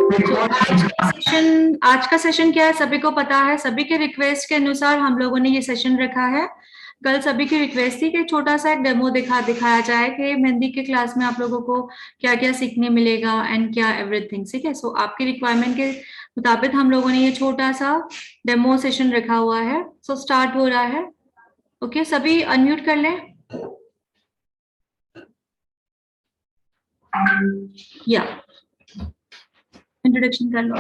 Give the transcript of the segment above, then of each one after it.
आज का सेशन क्या है, सभी को पता है। सभी के रिक्वेस्ट के अनुसार हम लोगों ने ये सेशन रखा है। कल सभी की रिक्वेस्ट थी कि छोटा सा एक डेमो दिखाया जाए कि मेहंदी के क्लास में आप लोगों को क्या क्या सीखने मिलेगा एंड क्या एवरीथिंग। ठीक है, सो आपकी रिक्वायरमेंट के मुताबिक हम लोगों ने ये छोटा सा डेमो सेशन रखा हुआ है। सो स्टार्ट हो रहा है। ओके, सभी अनम्यूट कर लें। या इंट्रोडक्शन कर लो।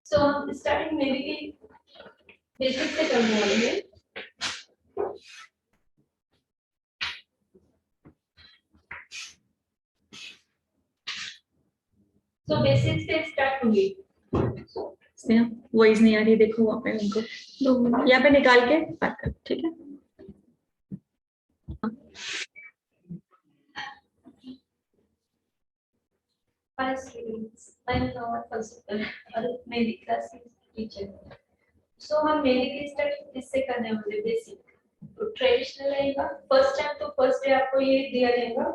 सो हम स्टार्टिंग मेहंदी की बेसिक से करने वाले हैं। तो बेसिक से स्टार्ट होंगे। वॉइस नहीं आ रही, देखो वहाँ पे उनको यहाँ पे निकाल के बात कर, ठीक है। Mehndi class teacher. सो हम मेहंदी की स्टार्ट किससे करने वाले? बेसिक तो ट्रेडिशनल रहेगा। फर्स्ट टाइम तो फर्स्ट डे आपको ये दिया जाएगा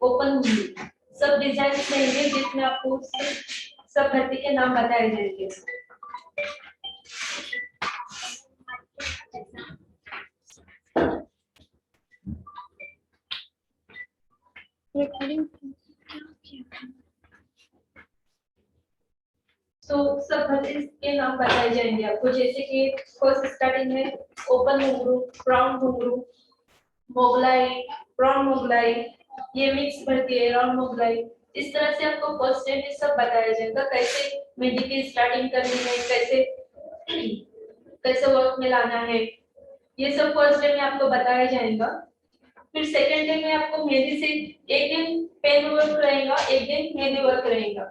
ओपन मेहंदी। सब डिजाइन रहेंगे जिसमें आपको सब भर्ती के नाम बताए जाएंगे। तो सब भर्ती के नाम बताए जाएंगे आपको, जैसे कि फर्स्ट स्टार्टिंग में ओपन घुंघरू, राउंड घुंघरू, मोगलाई, राउंड मोगलाई, ये मिक्स भर्ती है, राउंड मोगलाई। इस तरह से आपको फर्स्ट डे में सब बताया जाएगा कैसे मेहंदी की स्टार्टिंग करनी है, कैसे कैसे वर्क में लाना है, ये सब फर्स्ट डे में आपको बताया जाएगा। फिर सेकंड डे में आपको मेहंदी से एक दिन पेन वर्क रहेगा, एक दिन मेहंदी वर्क रहेगा।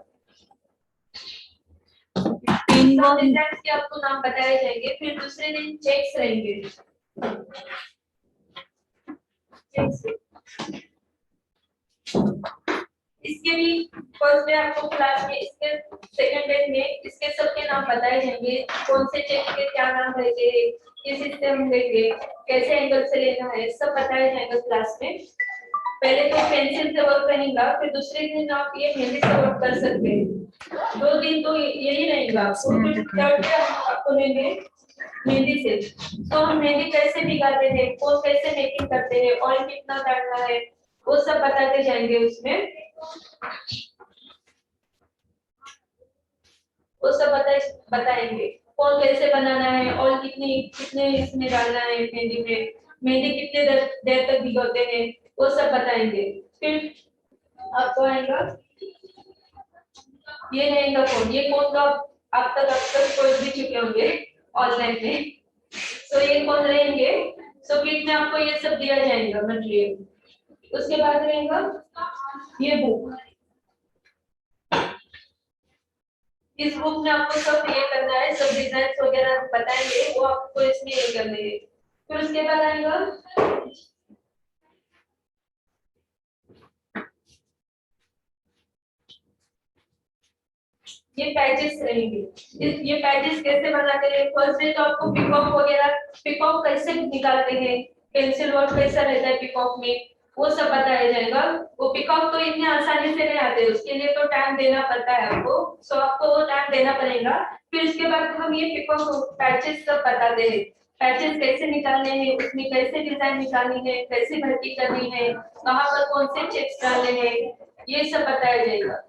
पेन वर्क डिजाइन के आपको नाम बताए जाएंगे। फिर दूसरे दिन चेक्स रहेंगे। इसके भी फर्स्ट डे आपको क्लास में, इसके सेकंड डे में इसके सबके नाम बताए जाएंगे, कौन से चेक के क्या नाम रहेंगे, किस सिस्टम लेंगे, कैसे एंगल से लेना है, सब बताया जाएगा क्लास में। पहले तो पेंसिल से वर्क रहेगा, फिर दूसरे दिन आप ये मेहंदी से वर्क कर सकते हैं। 2 दिन तो यही रहेगा। फिर थर्ड डे आपको लेंगे मेहंदी से। तो हम मेहंदी कैसे भिगाते हैं, कौन कैसे मेकिंग करते हैं, ऑयल कितना डालना है, वो सब बताते जाएंगे उसमें। वो सब बताएंगे कौन कैसे बनाना है, ऑयल कितने इसमें डालना है मेहंदी में, मेहंदी कितने देर तक भिगोते हैं, वो सब बताएंगे। फिर आपको आएगा ये रहेगा कोड। ये कोड का आप तक कोड भी चुके होंगे ऑनलाइन में। तो ये कौन रहेंगे, सो किट में आपको ये सब दिया जाएगा मटेरियल। उसके बाद रहेगा ये बुक। इस बुक में आपको सब ये करना है, सब डिजाइन वगैरह बताएंगे, वो आपको इसमें ये करने हैं। फिर उसके बाद आएगा ये पैचेस रहेंगे। ये पैचेस कैसे बनाते हैं? फर्स्ट डे तो आपको पिकॉक वगैरह, पिकॉक कैसे निकालते हैं, पेंसिल वर्क कैसा रहता है पिकॉक में, वो सब बताया जाएगा। वो पिकॉक तो इतने आसानी से नहीं आते, उसके लिए तो टाइम देना पड़ता है आपको। सो आपको वो टाइम देना पड़ेगा। फिर इसके बाद हम ये पिकॉक पैचेस सब बताते हैं, पैचेस कैसे निकालने हैं, उसमें कैसे डिजाइन निकालनी है, कैसे भर्ती करनी है, कहाँ पर कौन से चेक्स डालने हैं, ये सब बताया जाएगा।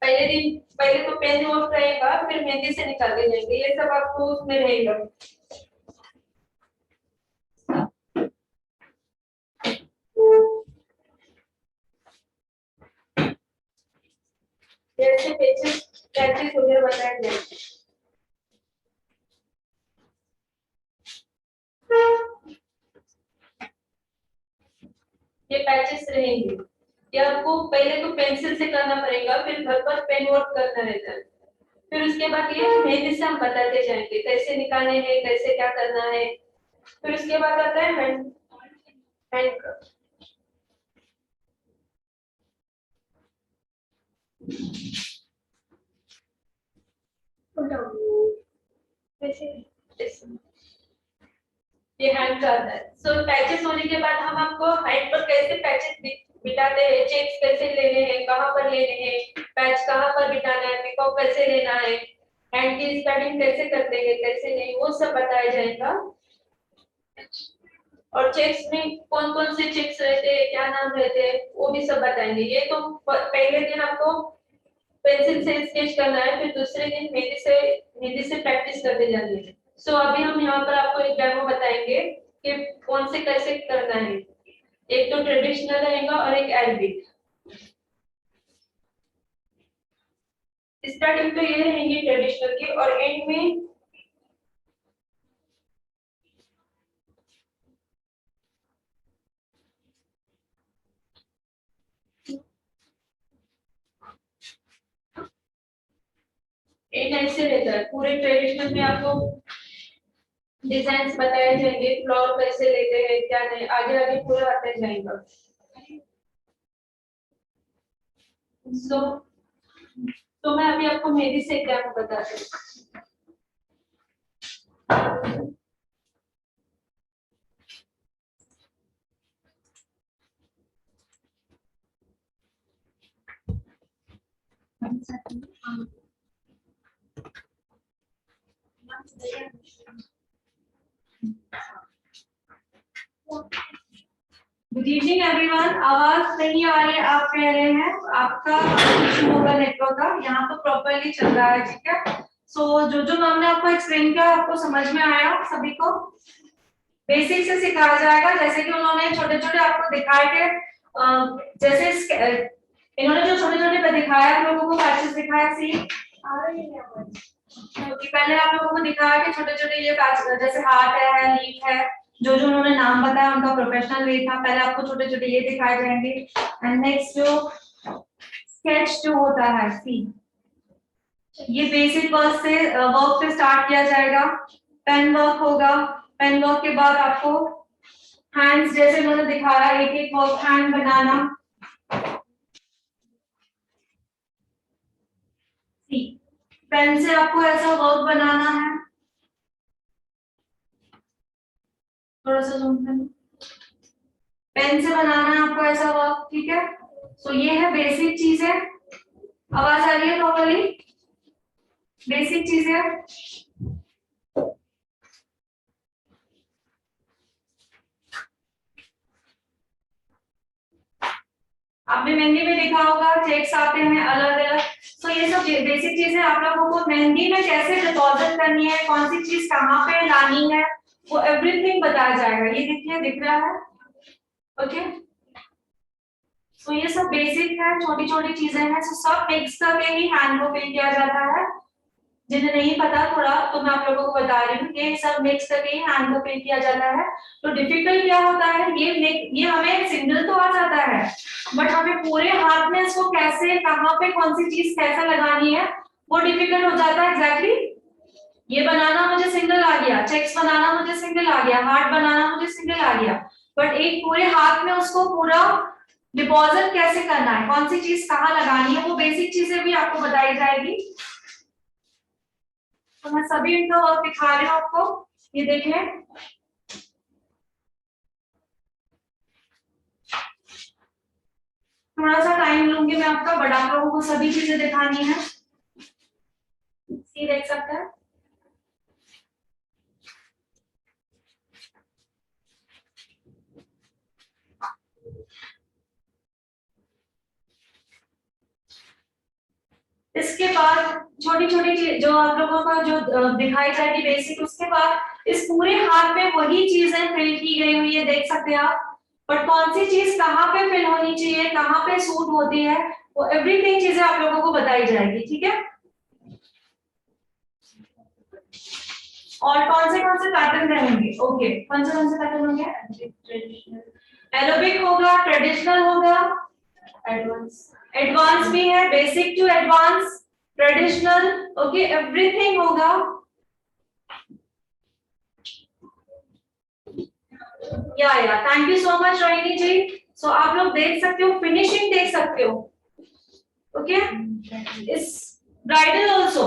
पहले तो पेन वर्क रहेगा, फिर मेहंदी से निकाले जाएंगे, ये सब आपको उसमें रहेगा। जैसे पैचेस वगैरह बताए जाएंगे। ये पैचेस रहेंगे, ये आपको पहले तो पेंसिल से करना पड़ेगा, फिर घर पर पेन वर्क करना रहता है। फिर उसके बाद ये मेहंदी से हम बताते जाएंगे कैसे निकालने हैं, कैसे क्या करना है। फिर उसके बाद आता है हैंड ये हैंड का आता है। सो पैचेस होने के बाद हम आपको हैंड पर कैसे पैचेस बिठाते हैं, चेक्स कैसे लेने हैं, कहाँ पर लेने हैं, पैच कहाँ पर बिठाना है, पिकअप कैसे लेना है, हैंड की स्टार्टिंग कैसे करते हैं, कैसे नहीं, वो सब बताया जाएगा। और चेक्स में कौन कौन से चेक्स रहते हैं, क्या नाम रहते हैं, वो भी सब बताएंगे। ये तो पहले दिन आपको पेंसिल से स्केच करना है, फिर दूसरे दिन मेहंदी से प्रैक्टिस करते जानी है। सो अभी हम यहाँ पर आपको एक डेमो बताएंगे कि कौन से कैसे करना है। एक तो ट्रेडिशनल रहेगा और एक अरेबिक। स्टार्टिंग तो ये रहेंगी ट्रेडिशनल की, और एंड में एंड ऐसे रहता है। पूरे ट्रेडिशनल में आपको डिजाइन बताए जाएंगे, फ्लावर कैसे लेते हैं, क्या नहीं, आगे आगे पूरा आते जाएगा। तो मैं अभी आपको मेहंदी से एक डेमो बताती हूँ। Good evening everyone. आवाज नहीं आ रही है आप कह रहे हैं, आपका इशू होगा नेटवर्क का। यहाँ तो प्रॉपर्ली चल रहा है, ठीक है। सो जो मैम ने आपको एक्सप्लेन किया आपको समझ में आया सभी को? बेसिक से सिखाया जाएगा, जैसे कि उन्होंने छोटे छोटे आपको दिखाए थे। जैसे इन्होंने जो छोटे छोटे दिखाया आप लोगों को पैचेस दिखाया, सी क्योंकि पहले आप लोगों को दिखाया कि छोटे छोटे ये पैच जैसे हार्ट है, लीफ है, जो जो उन्होंने नाम बताया उनका प्रोफेशनल वे था। पहले आपको छोटे छोटे ये दिखाए जाएंगे। एंड नेक्स्ट जो स्केच जो होता है, सी ये बेसिक वर्क से स्टार्ट किया जाएगा। पेन वर्क होगा, पेन वर्क के बाद आपको हैंड्स जैसे उन्होंने दिखाया, एक एक वर्क हैंड बनाना। पेन से आपको ऐसा वर्क बनाना है, थोड़ा सा जूम करना। पेन से बनाना है आपको ऐसा वर्क, ठीक है। सो ये है बेसिक चीज है। आवाज आ रही है प्रॉपर्ली? बेसिक चीज है। आपने मेहंदी में देखा होगा चेक्स आते हैं अलग अलग। तो ये सब बेसिक चीजें आप लोगों को मेहंदी में कैसे डिपॉजिट करनी है, कौन सी चीज कहाँ पे लानी है, वो एवरीथिंग बताया जाएगा। ये देखिए, दिख रहा है? ओके। तो ये सब बेसिक है, छोटी छोटी चीजें हैं। तो सब मिक्स करके ही हैंड को फिल किया जाता है। जिन्हें नहीं पता थोड़ा तो मैं आप लोगों को बता रही हूँ कि सब मिक्स करके ही हैंड को फिल किया जाता है। तो डिफिकल्ट क्या होता है, ये हमें सिंगल तो आ जाता है, बट हमें पूरे हाथ में इसको कैसे, कहाँ पे कौन सी चीज कैसे लगानी है, वो डिफिकल्ट हो जाता है। एग्जैक्टली ये बनाना मुझे सिंगल आ गया, चेक्स बनाना मुझे सिंगल आ गया, हार्ट बनाना मुझे सिंगल आ गया, बट एक पूरे हाथ में उसको पूरा डिपॉजिट कैसे करना है, कौन सी चीज कहाँ लगानी है, वो बेसिक चीजें भी आपको बताई जाएगी। तो मैं सभी इनका वर्क दिखा रही हूँ आपको, ये देखें। थोड़ा सा टाइम लूंगी मैं आपका, बट आप लोगों को सभी चीजें दिखानी है। ये देख सकते हैं। इसके बाद छोटी छोटी चीज जो आप लोगों को जो दिखाई जाएगी बेसिक, उसके बाद इस पूरे हाथ में वही चीजें फिल की गई हुई है, देख सकते हैं आप। पर कौन सी चीज कहाँ पे फिल होनी चाहिए, कहाँ पे सूट होती है, वो एवरीथिंग चीजें आप लोगों को बताई जाएगी, ठीक है। और कौन से पैटर्न रहेंगे, ओके, कौन से पैटर्न होंगे? एरोबिक होगा, ट्रेडिशनल होगा, एडवांस भी है, basic to advance, traditional, okay, everything होगा। Yeah thank you so much Rohini ji. So आप लोग देख सकते हो, फिनिशिंग देख सकते हो, ओके। इस ब्राइडल ऑल्सो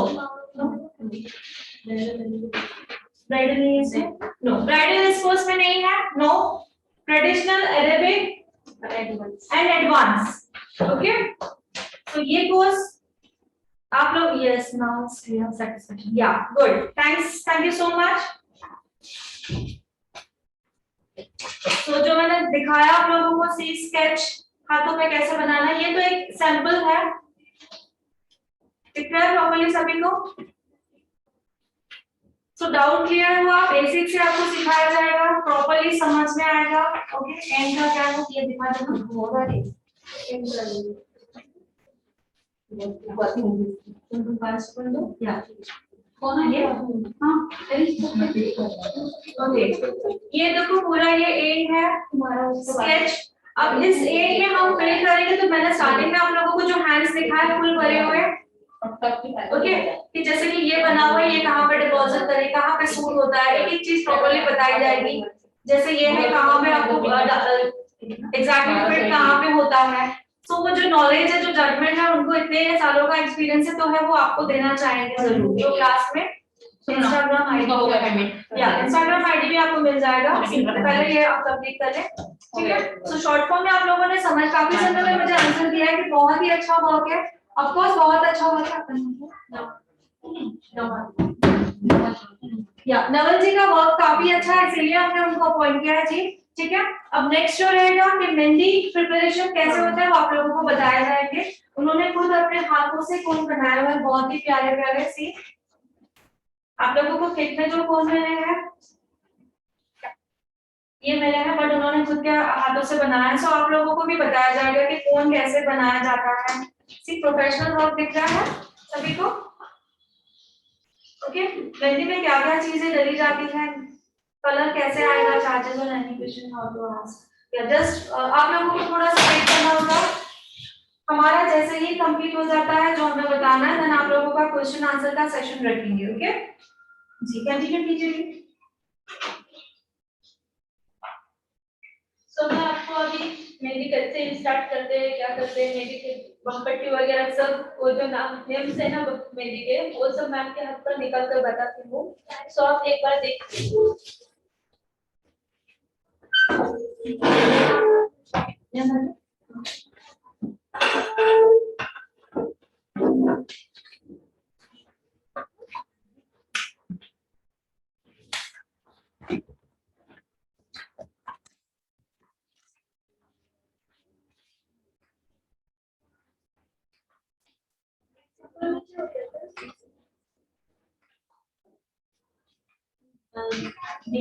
ब्राइडल नहीं है इसमें, नो ब्राइडल इस कोर्स में नहीं है, no traditional Arabic and advance, okay. तो ये कोर्स आप लोग, yes now clear satisfaction, yeah good, thanks, thank you so much. तो जो मैंने दिखाया आप लोगों को सी स्केच हाथों पे कैसे बनाना, ये तो एक सैंपल है, दिख रहा है प्रॉपर्ली सभी को? सो डाउट क्लियर हुआ, बेसिक से आपको सिखाया जाएगा, प्रॉपर्ली समझ में आएगा, ओके। एंड का क्या है ये दिखा देना, होगा रे एंड कर लो, बात नहीं पास कर दो या कौन है ये, हां ओके। ये देखो पूरा ये एंड है तुम्हारा स्केच। अब इस एंड में हम फिल करेंगे, तो मैंने स्टार्टिंग में आप लोगों को जो हैंड्स दिखाए फुल भरे हुए, ओके, कि जैसे कि ये बना हुआ है, ये कहाँ पे डिपॉजिट करें, कहाँ पे सूट होता है, एक एक चीज प्रॉपर्ली बताई जाएगी। जैसे ये है कहाँ पे आपको एग्जैक्टली फिट कहाँ पे होता है। तो वो जो नॉलेज है, जो जजमेंट है, उनको इतने सालों का एक्सपीरियंस है तो है, वो आपको देना चाहेंगे जरूर। जो क्लास में इंस्टाग्राम आईडी होगा पेमेंट, या इंस्टाग्राम आईडी भी आपको मिल जाएगा, पहले ये आप कंप्लीट कर लें, ठीक है। सो शॉर्ट फॉर्म में आप लोगों ने समझ, काफी जनों ने मुझे आंसर दिया है कि बहुत ही अच्छा वर्क है, ऑफ कोर्स बहुत अच्छा वर्क है। या नवल जी का वर्क काफी अच्छा है, इसीलिए हमने उनको अपॉइंट किया है जी, ठीक है। अब नेक्स्ट जो रहेगा कि मेहंदी प्रिपरेशन कैसे होता है वो आप लोगों को बताया जाएंगे। उन्होंने खुद अपने हाथों से कोन बनाया हुआ है, बहुत ही प्यारे प्यारे सी। आप लोगों को किट में जो कोन मिले हैं ये मिले हैं, बट उन्होंने खुद के हाथों से बनाया है। सो आप लोगों को भी बताया जाएगा कि कोन कैसे बनाया जाता है। सी प्रोफेशनल वर्क दिख रहा है सभी को, ओके। मेहंदी में क्या क्या चीजें डली जाती है, कलर कैसे आएगा, चार्जेस और एनिमेशन, हाउ टू आस्क, या जस्ट आप लोगों को थोड़ा सा वेट करना होगा। हमारा जैसे ही कंप्लीट हो जाता है जो हमें बताना है, देन आप लोगों का क्वेश्चन आंसर का सेशन रखेंगे, ओके जी। कंटिन्यू कीजिए। सो मैं आपको अभी मेहंदी कैसे स्टार्ट करते हैं, क्या करते हैं, मेहंदी के बमपट्टी वगैरह सब, वो जो नाम नेम्स है ना मेहंदी के, वो सब मैं आपके हाथ पर निकाल कर बताती हूँ। सो आप एक बार देखिए।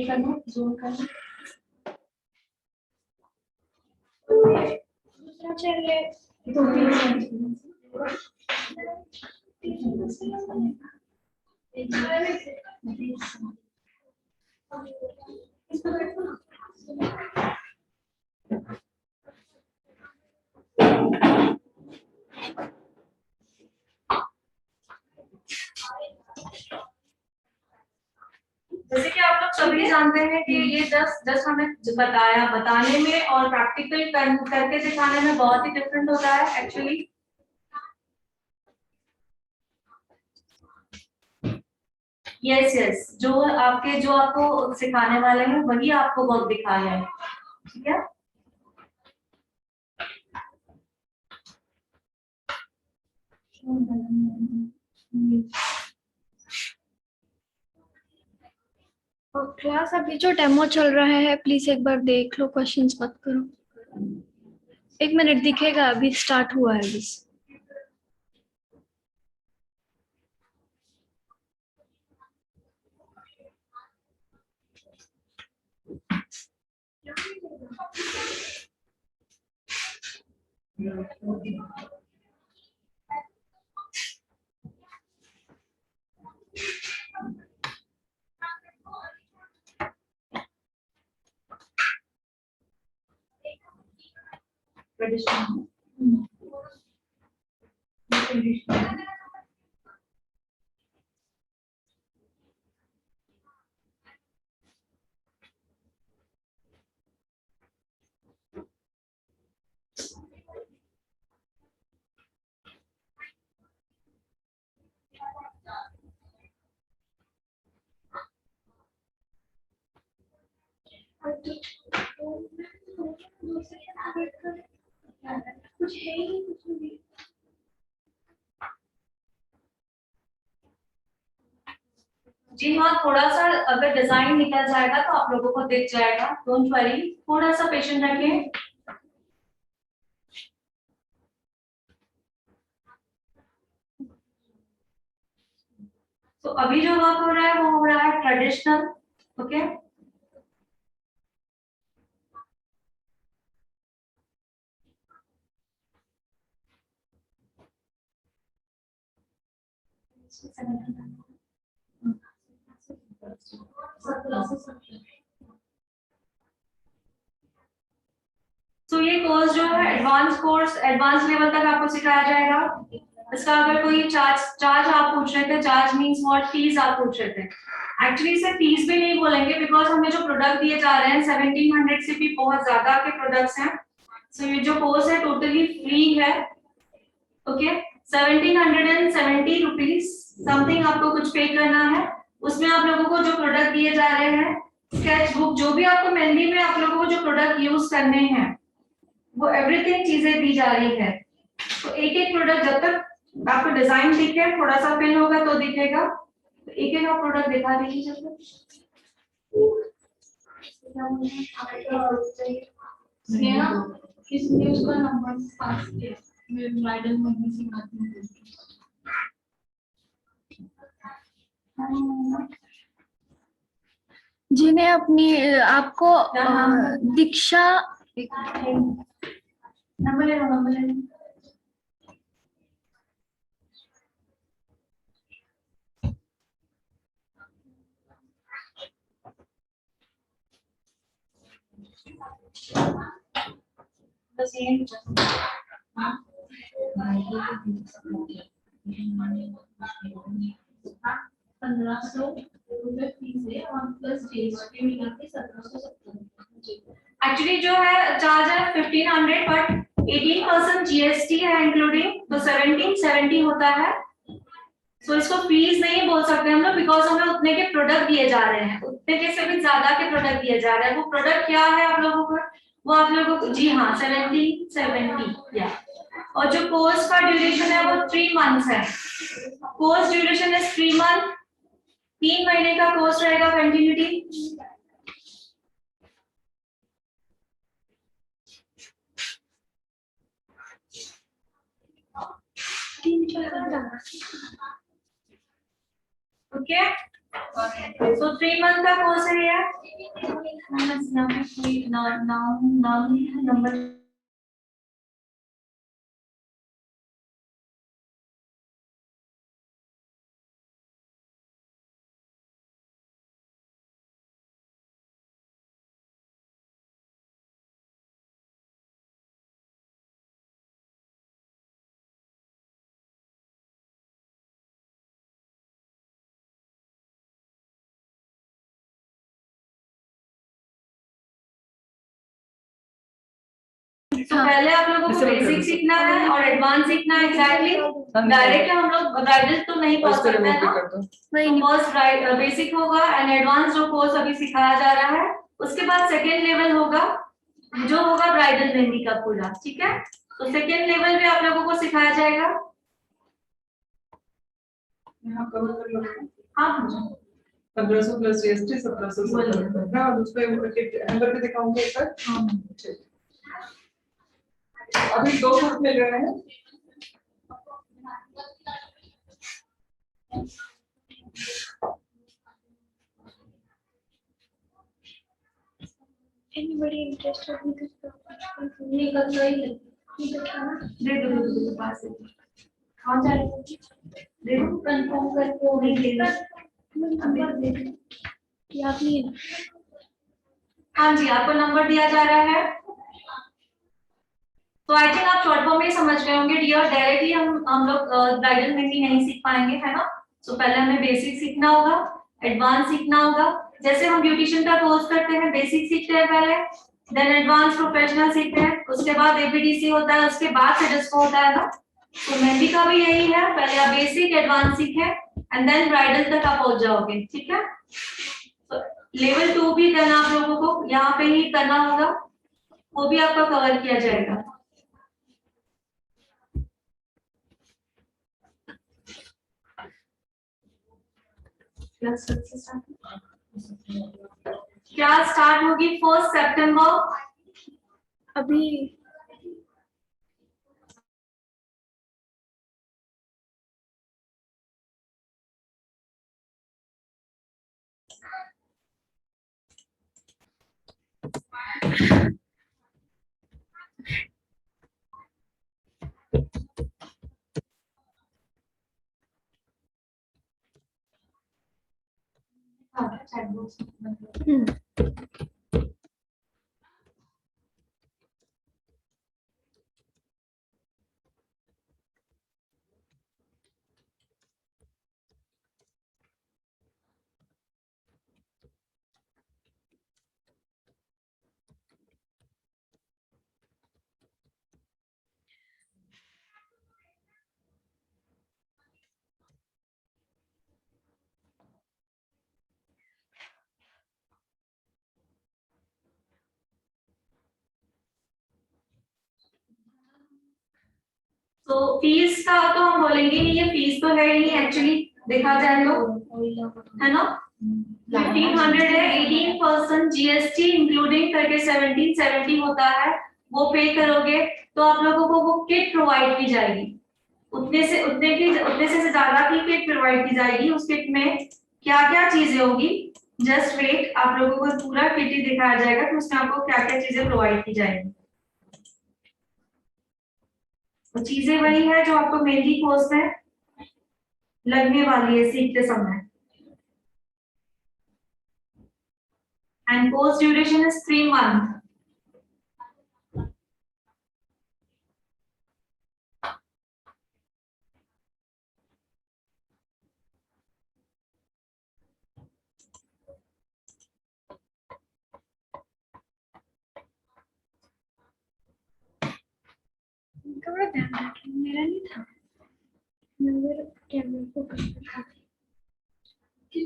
करना जोन करना दूसरा चाहिए दो जैसे कि आप लोग सभी जानते हैं कि ये जस्ट हमें बताया, बताने में और प्रैक्टिकल करके दिखाने में बहुत ही डिफरेंट होता है एक्चुअली। यस यस, जो आपको सिखाने वाले हैं वही आपको वर्क दिखाया है, ठीक है। और क्लास अभी जो डेमो चल रहा है प्लीज एक बार देख लो, क्वेश्चंस मत करो। 1 मिनट दिखेगा, अभी स्टार्ट हुआ है बस। कुछ है ही नहीं, कुछ नहीं। जी हाँ, थोड़ा सा अगर डिजाइन निकल जाएगा तो आप लोगों को दिख जाएगा, डोंट वरी, थोड़ा सा पेशेंट रखें। तो अभी जो वर्क हो रहा है वो हो रहा है ट्रेडिशनल, ओके। तो ये कोर्स जो है एडवांस कोर्स, एडवांस लेवल तक आपको सिखाया जाएगा। इसका अगर कोई चार्ज आप पूछ रहे थे, चार्ज मींस व्हाट, फीस आप पूछ रहे थे। एक्चुअली इसे फीस भी नहीं बोलेंगे, बिकॉज हमें जो प्रोडक्ट दिए जा रहे हैं 1700 से भी बहुत ज्यादा के प्रोडक्ट्स हैं। सो ये जो कोर्स है टोटली फ्री है, ओके। 1770 रुपीज समथिंग आपको कुछ पे करना है। उसमें आप लोगों को जो प्रोडक्ट दिए जा रहे हैं, स्केच बुक, जो भी आपको मेहंदी में आप लोगों को जो प्रोडक्ट यूज करने हैं, वो एवरीथिंग चीजें दी जा रही है। तो एक एक प्रोडक्ट जब तक आपको डिजाइन दिखे, थोड़ा सा फिल होगा तो दिखेगा। तो एक एक आप प्रोडक्ट दिखा दीजिए जब तक। किसने उसका नंबर पास किया? मेरे ब्राइडल मम्मी से बात नहीं। जिन्हें अपनी आपको दीक्षा नंबर ले लो, नंबर ले लो। बस ये 1500 रुपए फीस है और प्लस जीएसटी मिला के 1770। एक्चुअली जो है चार्ज है 1500, बट 18% जीएसटी है इंक्लूडिंग, तो 1770 होता है। सो इसको फीस नहीं बोल सकते हम लोग, बिकॉज हमें उतने के प्रोडक्ट दिए जा रहे हैं, उतने के से भी ज्यादा के प्रोडक्ट दिए जा रहे हैं। वो प्रोडक्ट क्या है आप लोगों को, वो आप लोगों को, जी हाँ, 1770 या। और जो कोर्स का ड्यूरेशन है वो 3 मंथ्स है। कोर्स ड्यूरेशन है 3 मंथ, 3 महीने का कोर्स रहेगा कंटिन्यूटी। ओके, सो 3 मंथ का कोर्स है ये। नंबर तो पहले आप लोगों को बेसिक सीखना है और एडवांस सीखना है। एग्जैक्टली डायरेक्ट हम लोग ब्राइडल तो नहीं पहुंच सकते हैं ना। फर्स्ट बेसिक होगा एंड एडवांस जो कोर्स अभी सिखाया जा रहा है, उसके बाद सेकेंड लेवल होगा जो होगा ब्राइडल मेहंदी का पूरा, ठीक है। तो सेकेंड लेवल पे आप लोगों को सिखाया जाएगा। हाँ, 1500 प्लस जीएसटी 1770 और उस पे नंबर पे दिखाऊंगा एक बार। ठीक। अभी 2 सूट मिल रहे हैं। anybody interested in this ये कर रही है। दे दो पास से। कौन सा दे दो, कंफर्म करके वो नहीं देना। नंबर दे याद नहीं है। हाँ जी, आपको नंबर दिया जा रहा है। तो आई थिंक आप शॉर्ट फॉर्म में समझ गए होंगे डियर। डायरेक्टली हम लोग ब्राइडल मेहंदी नहीं सीख पाएंगे, है ना। तो पहले हमें बेसिक सीखना होगा, एडवांस सीखना होगा। जैसे हम ब्यूटिशियन का कोर्स करते हैं, बेसिक सीखते हैं पहले, देन एडवांस प्रोफेशनल सीखते हैं, उसके बाद एबीडीसी होता है, उसके बाद फिर डिस्को होता है ना। तो मेहंदी का भी यही है, पहले आप बेसिक एडवांस सीखें एंड देन ब्राइडल तक आप पहुंच जाओगे, ठीक है। तो लेवल 2 भी देन आप लोगों को यहाँ पे ही करना होगा। वो भी आपका कवर किया जाएगा। क्लास स्टार्ट होगी 1 सितंबर। अभी तो फीस का तो हम बोलेंगे नहीं, ये फीस तो है ही नहीं एक्चुअली देखा जाए तो, है ना। 1500 है, 18% जीएसटी इंक्लूडिंग करके 1770 होता है, वो पे करोगे तो आप लोगों को वो किट प्रोवाइड की जाएगी। उतने से ज्यादा की किट प्रोवाइड की जाएगी। उस किट में क्या क्या चीजें होगी, जस्ट वेट, आप लोगों को पूरा किट ही दिखाया जाएगा कि उसमें आपको क्या क्या चीजें प्रोवाइड की जाएगी। तो चीजें वही है जो आपको मेहंदी कोर्स में लगने वाली है सीखते समय। And course duration is 3 month. थोड़ा ध्यान रखें, मेरा नहीं था, मेरे कैमरे को कर रखा था। ये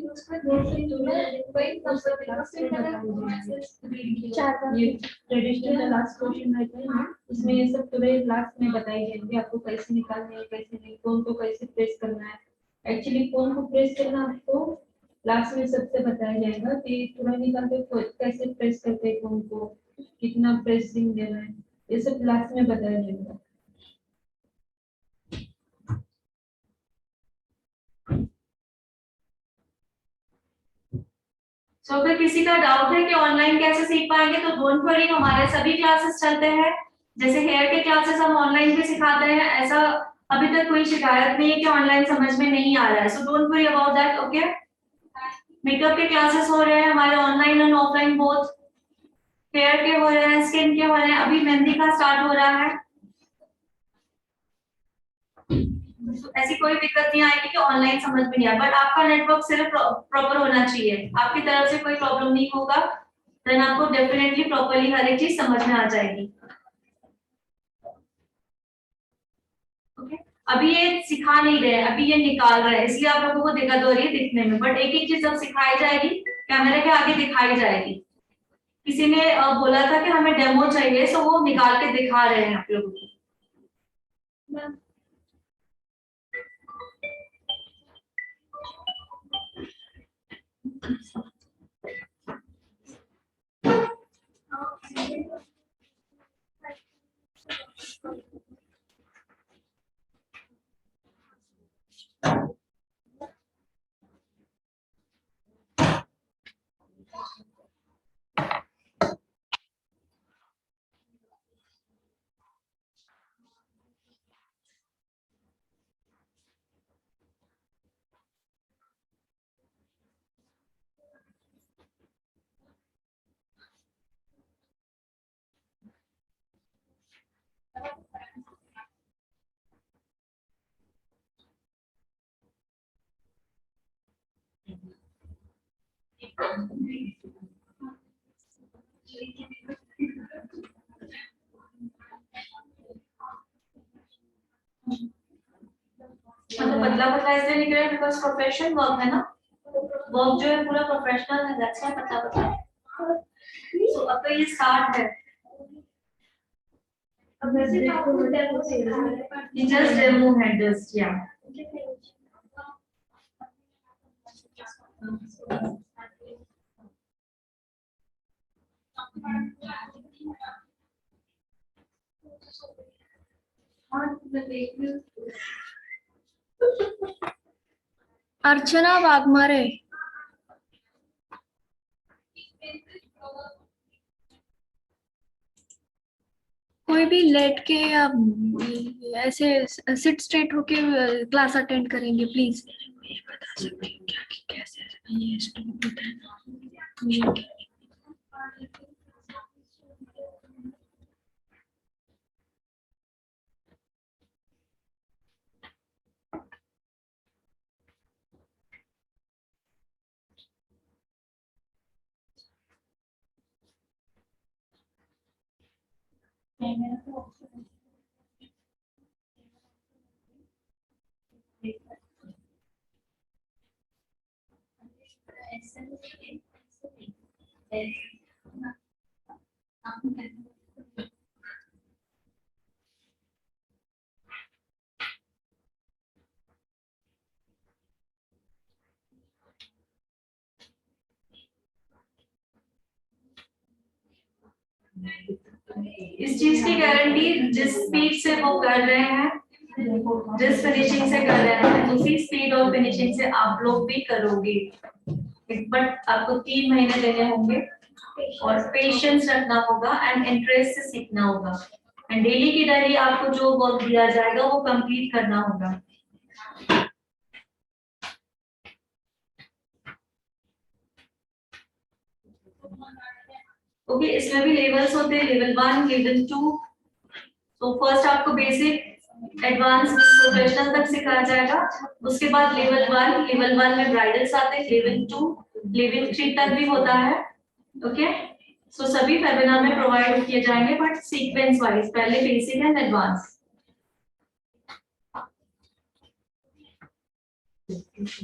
ट्रेडिशनल लास्ट क्वेश्चन रहता है ना, उसमें ये सब पूरे लास्ट में बताई जाएंगे आपको कैसे निकालना है, कैसे नहीं, कौन को कैसे प्रेस करना है। एक्चुअली कौन को प्रेस करना आपको लास्ट में सबसे बताया जाएगा कि पूरा निकालते कैसे प्रेस करते हैं, कौन को कितना प्रेसिंग देना है, ये सब लास्ट में बताया जाएगा। तो अगर किसी का डाउट है कि ऑनलाइन कैसे सीख पाएंगे तो डोंट वरी, हमारे सभी क्लासेस चलते हैं। जैसे हेयर के क्लासेस हम ऑनलाइन भी सिखाते हैं, ऐसा अभी तक कोई शिकायत नहीं है कि ऑनलाइन समझ में नहीं आ रहा है। So don't worry about that, okay. Makeup के क्लासेस हो रहे हैं हमारे online and offline both. Hair के हो रहे हैं, स्किन के हो रहे हैं, अभी मेहंदी का स्टार्ट हो रहा है। ऐसी कोई दिक्कत नहीं आएगी कि ऑनलाइन समझ में नहीं आया, बट आपका नेटवर्क सिर्फ प्रॉपर होना चाहिए, आपकी तरफ से कोई प्रॉब्लम नहीं होगा, देन आपको डेफिनेटली प्रॉपर्ली हर एक चीज समझ में आ जाएगी। ओके, अभी ये सिखा नहीं रहे, अभी ये निकाल रहे हैं, इसलिए आप लोगों को दिक्कत हो रही है दिखने में, बट एक एक चीज जब सिखाई जाएगी कैमरे के आगे दिखाई जाएगी। किसी ने बोला था कि हमें डेमो चाहिए, सो वो निकाल के दिखा रहे हैं आप लोगों को। मतलब पतला पतला इसलिए निकल रहा है बिकॉज प्रोफेशनल वर्क है ना, वर्क जो है पूरा प्रोफेशनल है, दैट्स व्हाई पतला पतला। सो अब तो ये स्टार्ट है। अब वैसे तो आपको डेमो सिखा रहे हैं। Just demo है just, yeah. अर्चना वाघमारे। कोई भी लेट के या ऐसे सिट स्ट्रेट होके क्लास अटेंड करेंगे प्लीज। ये बता सकते हैं क्या कि कैसे ये स्टूडेंट होता है ना। इस चीज की गारंटी जिस स्पीड से वो कर रहे हैं, जिस फिनिशिंग से कर रहे हैं, उसी स्पीड और फिनिशिंग से आप लोग भी करोगे। बट आपको 3 महीने देने होंगे और पेशेंस रखना होगा एंड इंटरेस्ट से सीखना होगा एंड डेली की डायरी आपको जो वर्क दिया जाएगा वो कंप्लीट करना होगा। ओके, इसमें भी लेवल्स होते हैं, लेवल 1, लेवल 2। तो फर्स्ट आपको बेसिक, एडवांस, प्रोफेशनल तक सिखाया जाएगा। उसके बाद लेवल 1 में ब्राइडल्स आते हैं, लेवल 2, लेवल 3 तक भी होता है। ओके, सो सभी वेबिनार में प्रोवाइड किए जाएंगे बट सीक्वेंस वाइज, पहले बेसिक एंड एडवांस।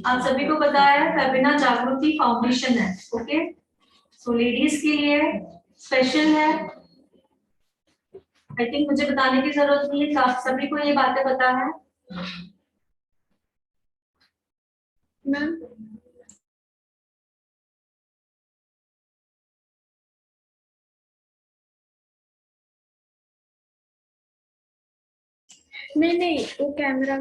आप सभी को पता है वेबिनार जागृति फाउंडेशन है। ओके, सो लेडीज के लिए स्पेशल है। आई थिंक मुझे बताने की जरूरत नहीं है, आप सभी को ये बातें पता है। मैम नहीं वो कैमरा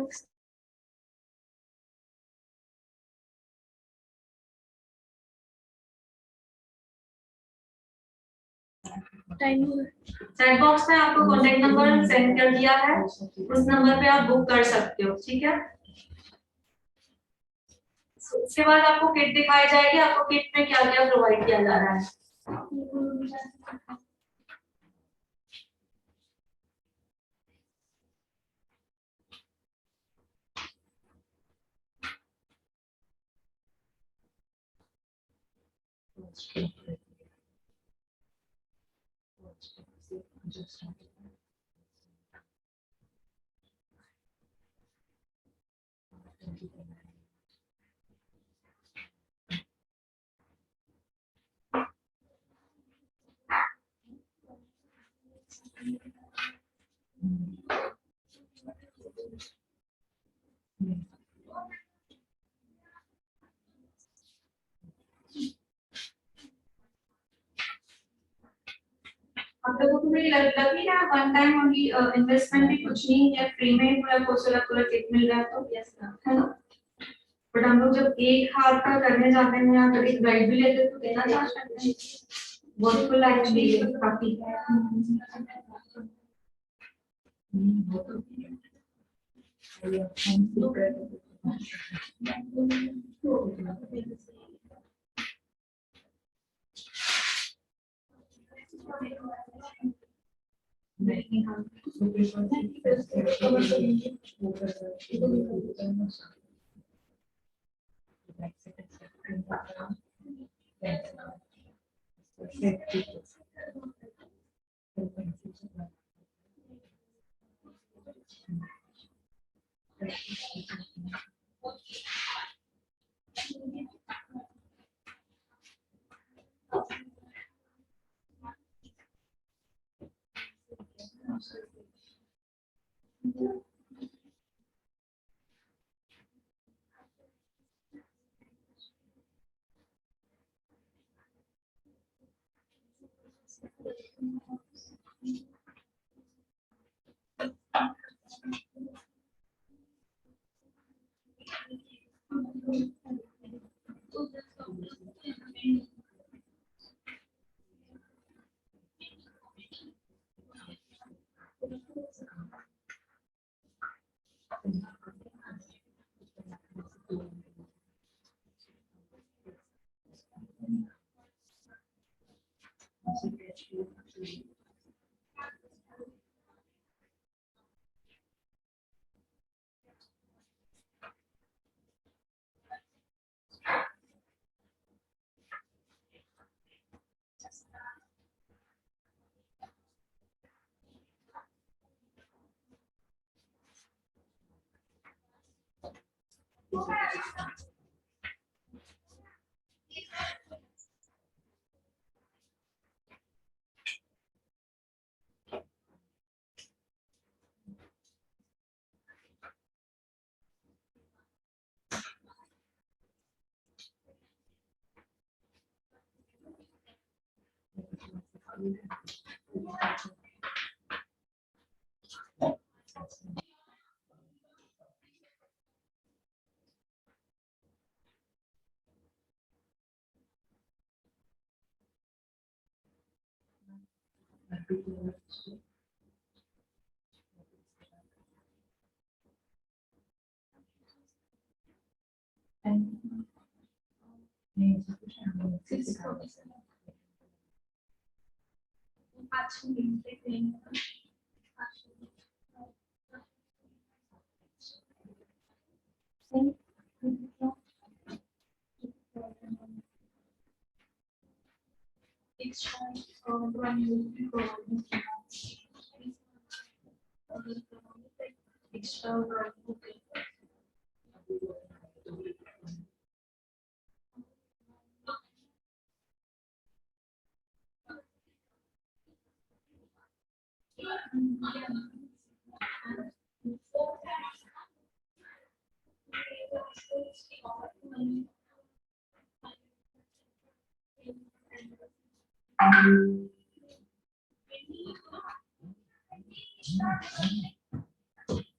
टाइम हो गया। चैट बॉक्स में आपको कॉन्टेक्ट नंबर सेंड कर दिया है, उस नंबर पे आप बुक कर सकते हो। ठीक है, उसके बाद आपको किट दिखाई जाएगी, आपको किट में क्या क्या प्रोवाइड किया जा रहा है। आप लोगों को भी लगी ना वन टाइम ओनली, इन्वेस्टमेंट भी कुछ नहीं है, फ्री में पूरा कोर्स पूरा किट मिल रहा है, तो यस है ना। बट हम लोग जब एक हाथ का करने जाते हैं या कभी गाइड भी लेते तो देना चार्ज करते हैं, बहुत फुल एक्चुअली काफी।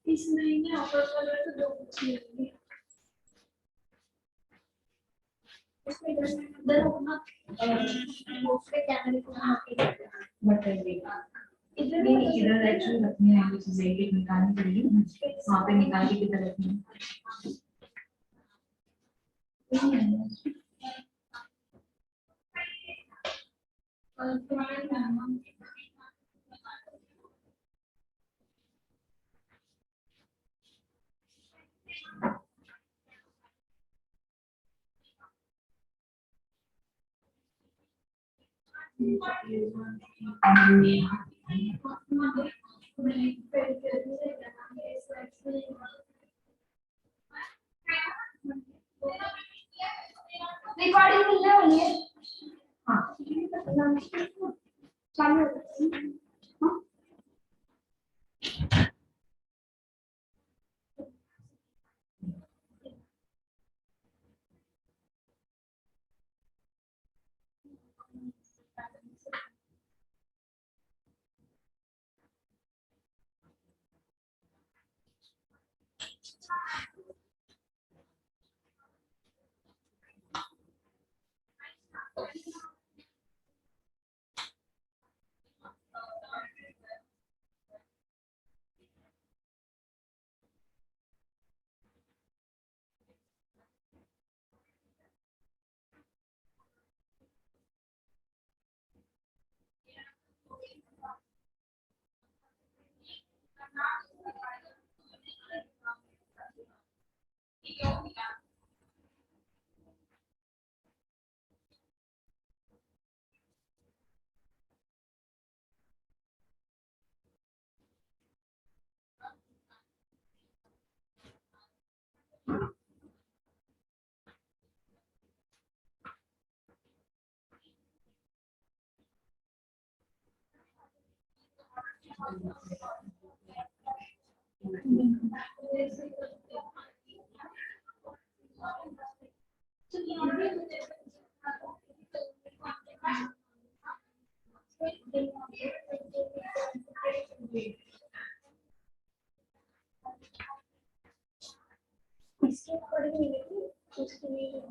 इस महीने ऑफर वाले तो दो कुछ मिलेंगे उसमें इधर अपना उसके कैमरे को बताइएगा नहीं इधर एक्चुअली रखनी है कुछ चीजें निकालनी पड़ेगी वहाँ पे निकाल के किधर रखनी है और तुम्हारे नाम रिकॉर्डिंग मिलने वाली है हाँ चालू इसके अकॉर्डिंग मिलेगी उसके लिए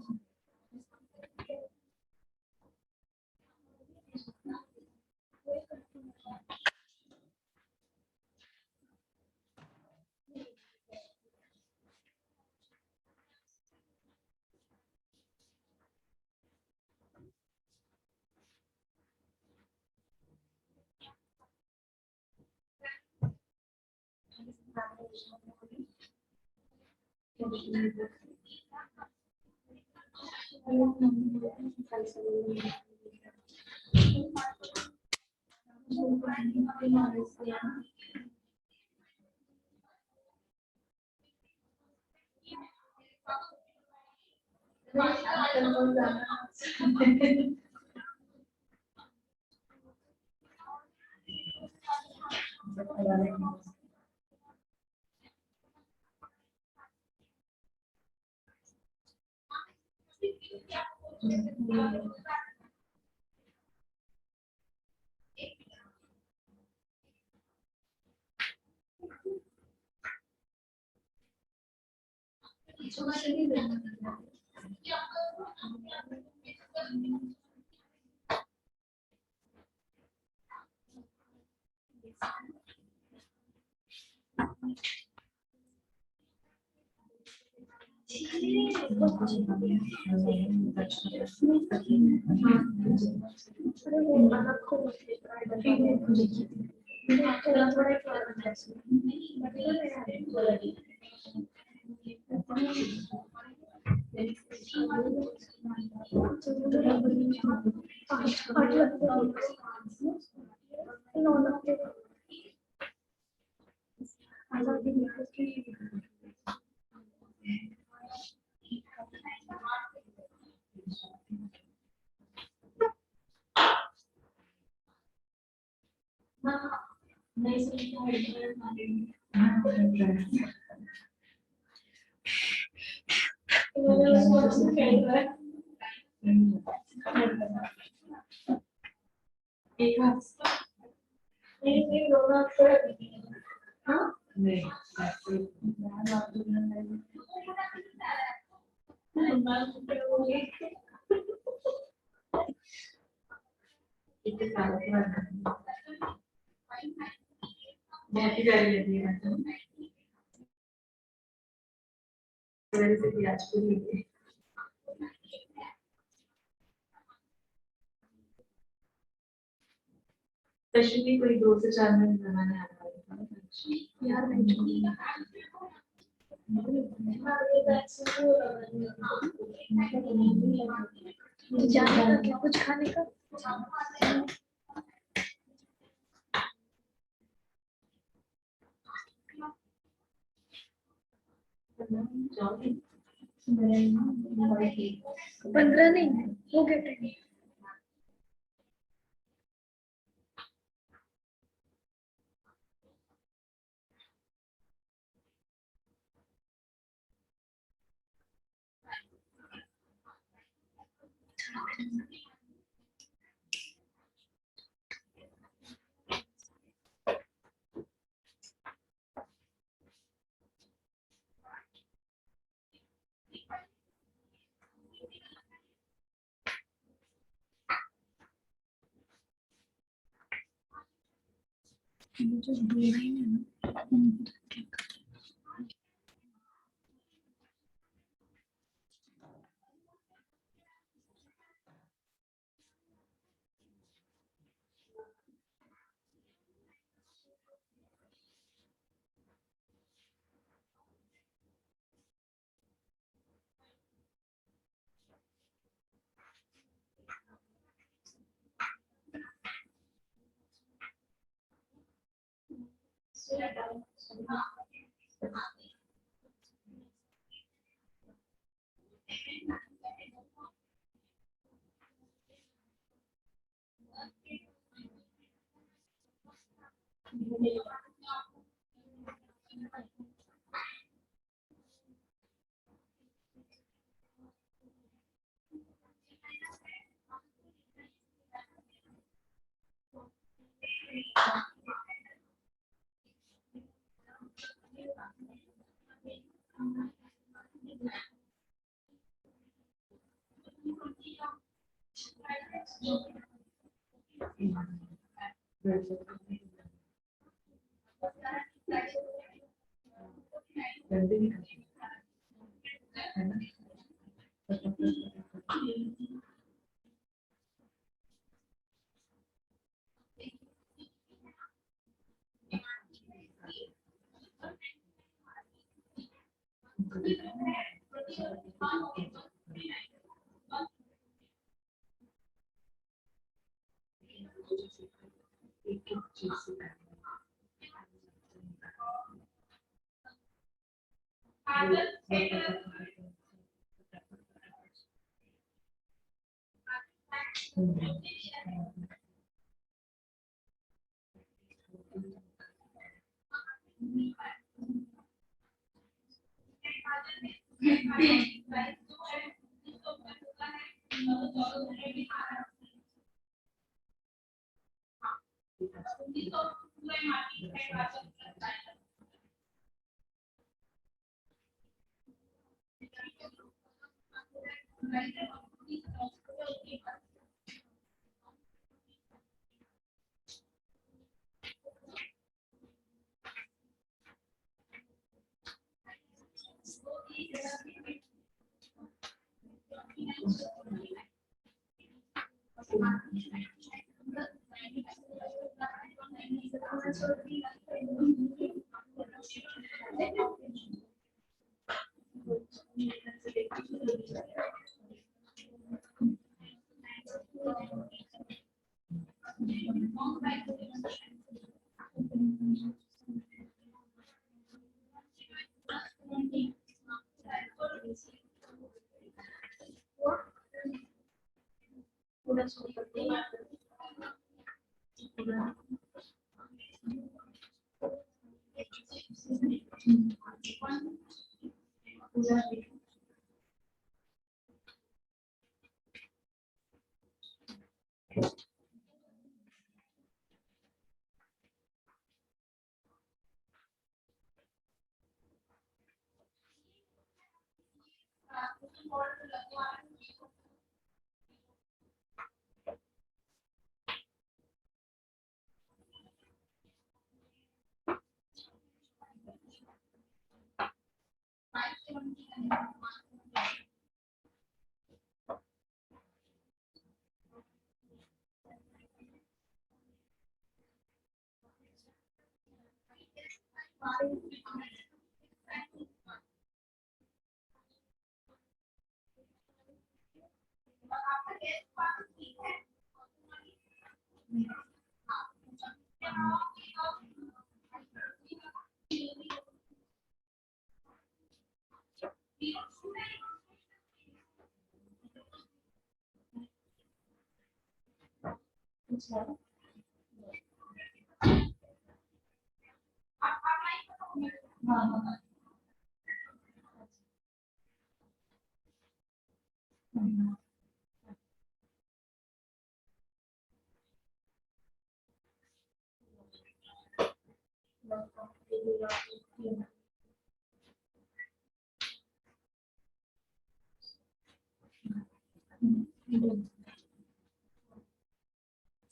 बहुत ही प्यारी लगी है मेरे से भी आज पूरी हुई स्पेशली कोई 2 से 4 मिनट बनाने आ रहा है यार जाने का क्या कुछ खाने का जाओगे 15 नहीं हो गया टाइम जो डिजाइन है ना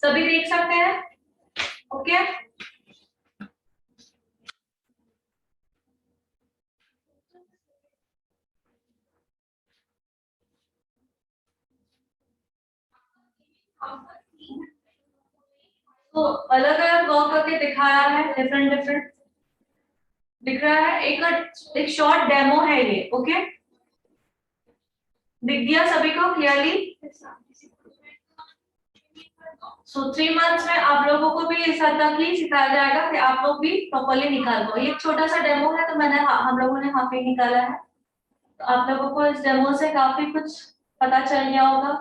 सभी देख सकते हैं? ओके तो अलग अलग वर्क करके दिखाया है, डिफरेंट डिफरेंट दिख रहा है। एक शॉर्ट डेमो है ये। ओके दिख गया सभी को क्लियरली? सो 3 मंथ्स में आप लोगों को भी इस हद तक ही सिखाया जाएगा कि आप लोग भी प्रॉपर्ली निकाल पाओ। ये छोटा सा डेमो है तो हम लोगों ने हाफ ही निकाला है, तो आप लोगों को इस डेमो से काफी कुछ पता चल गया होगा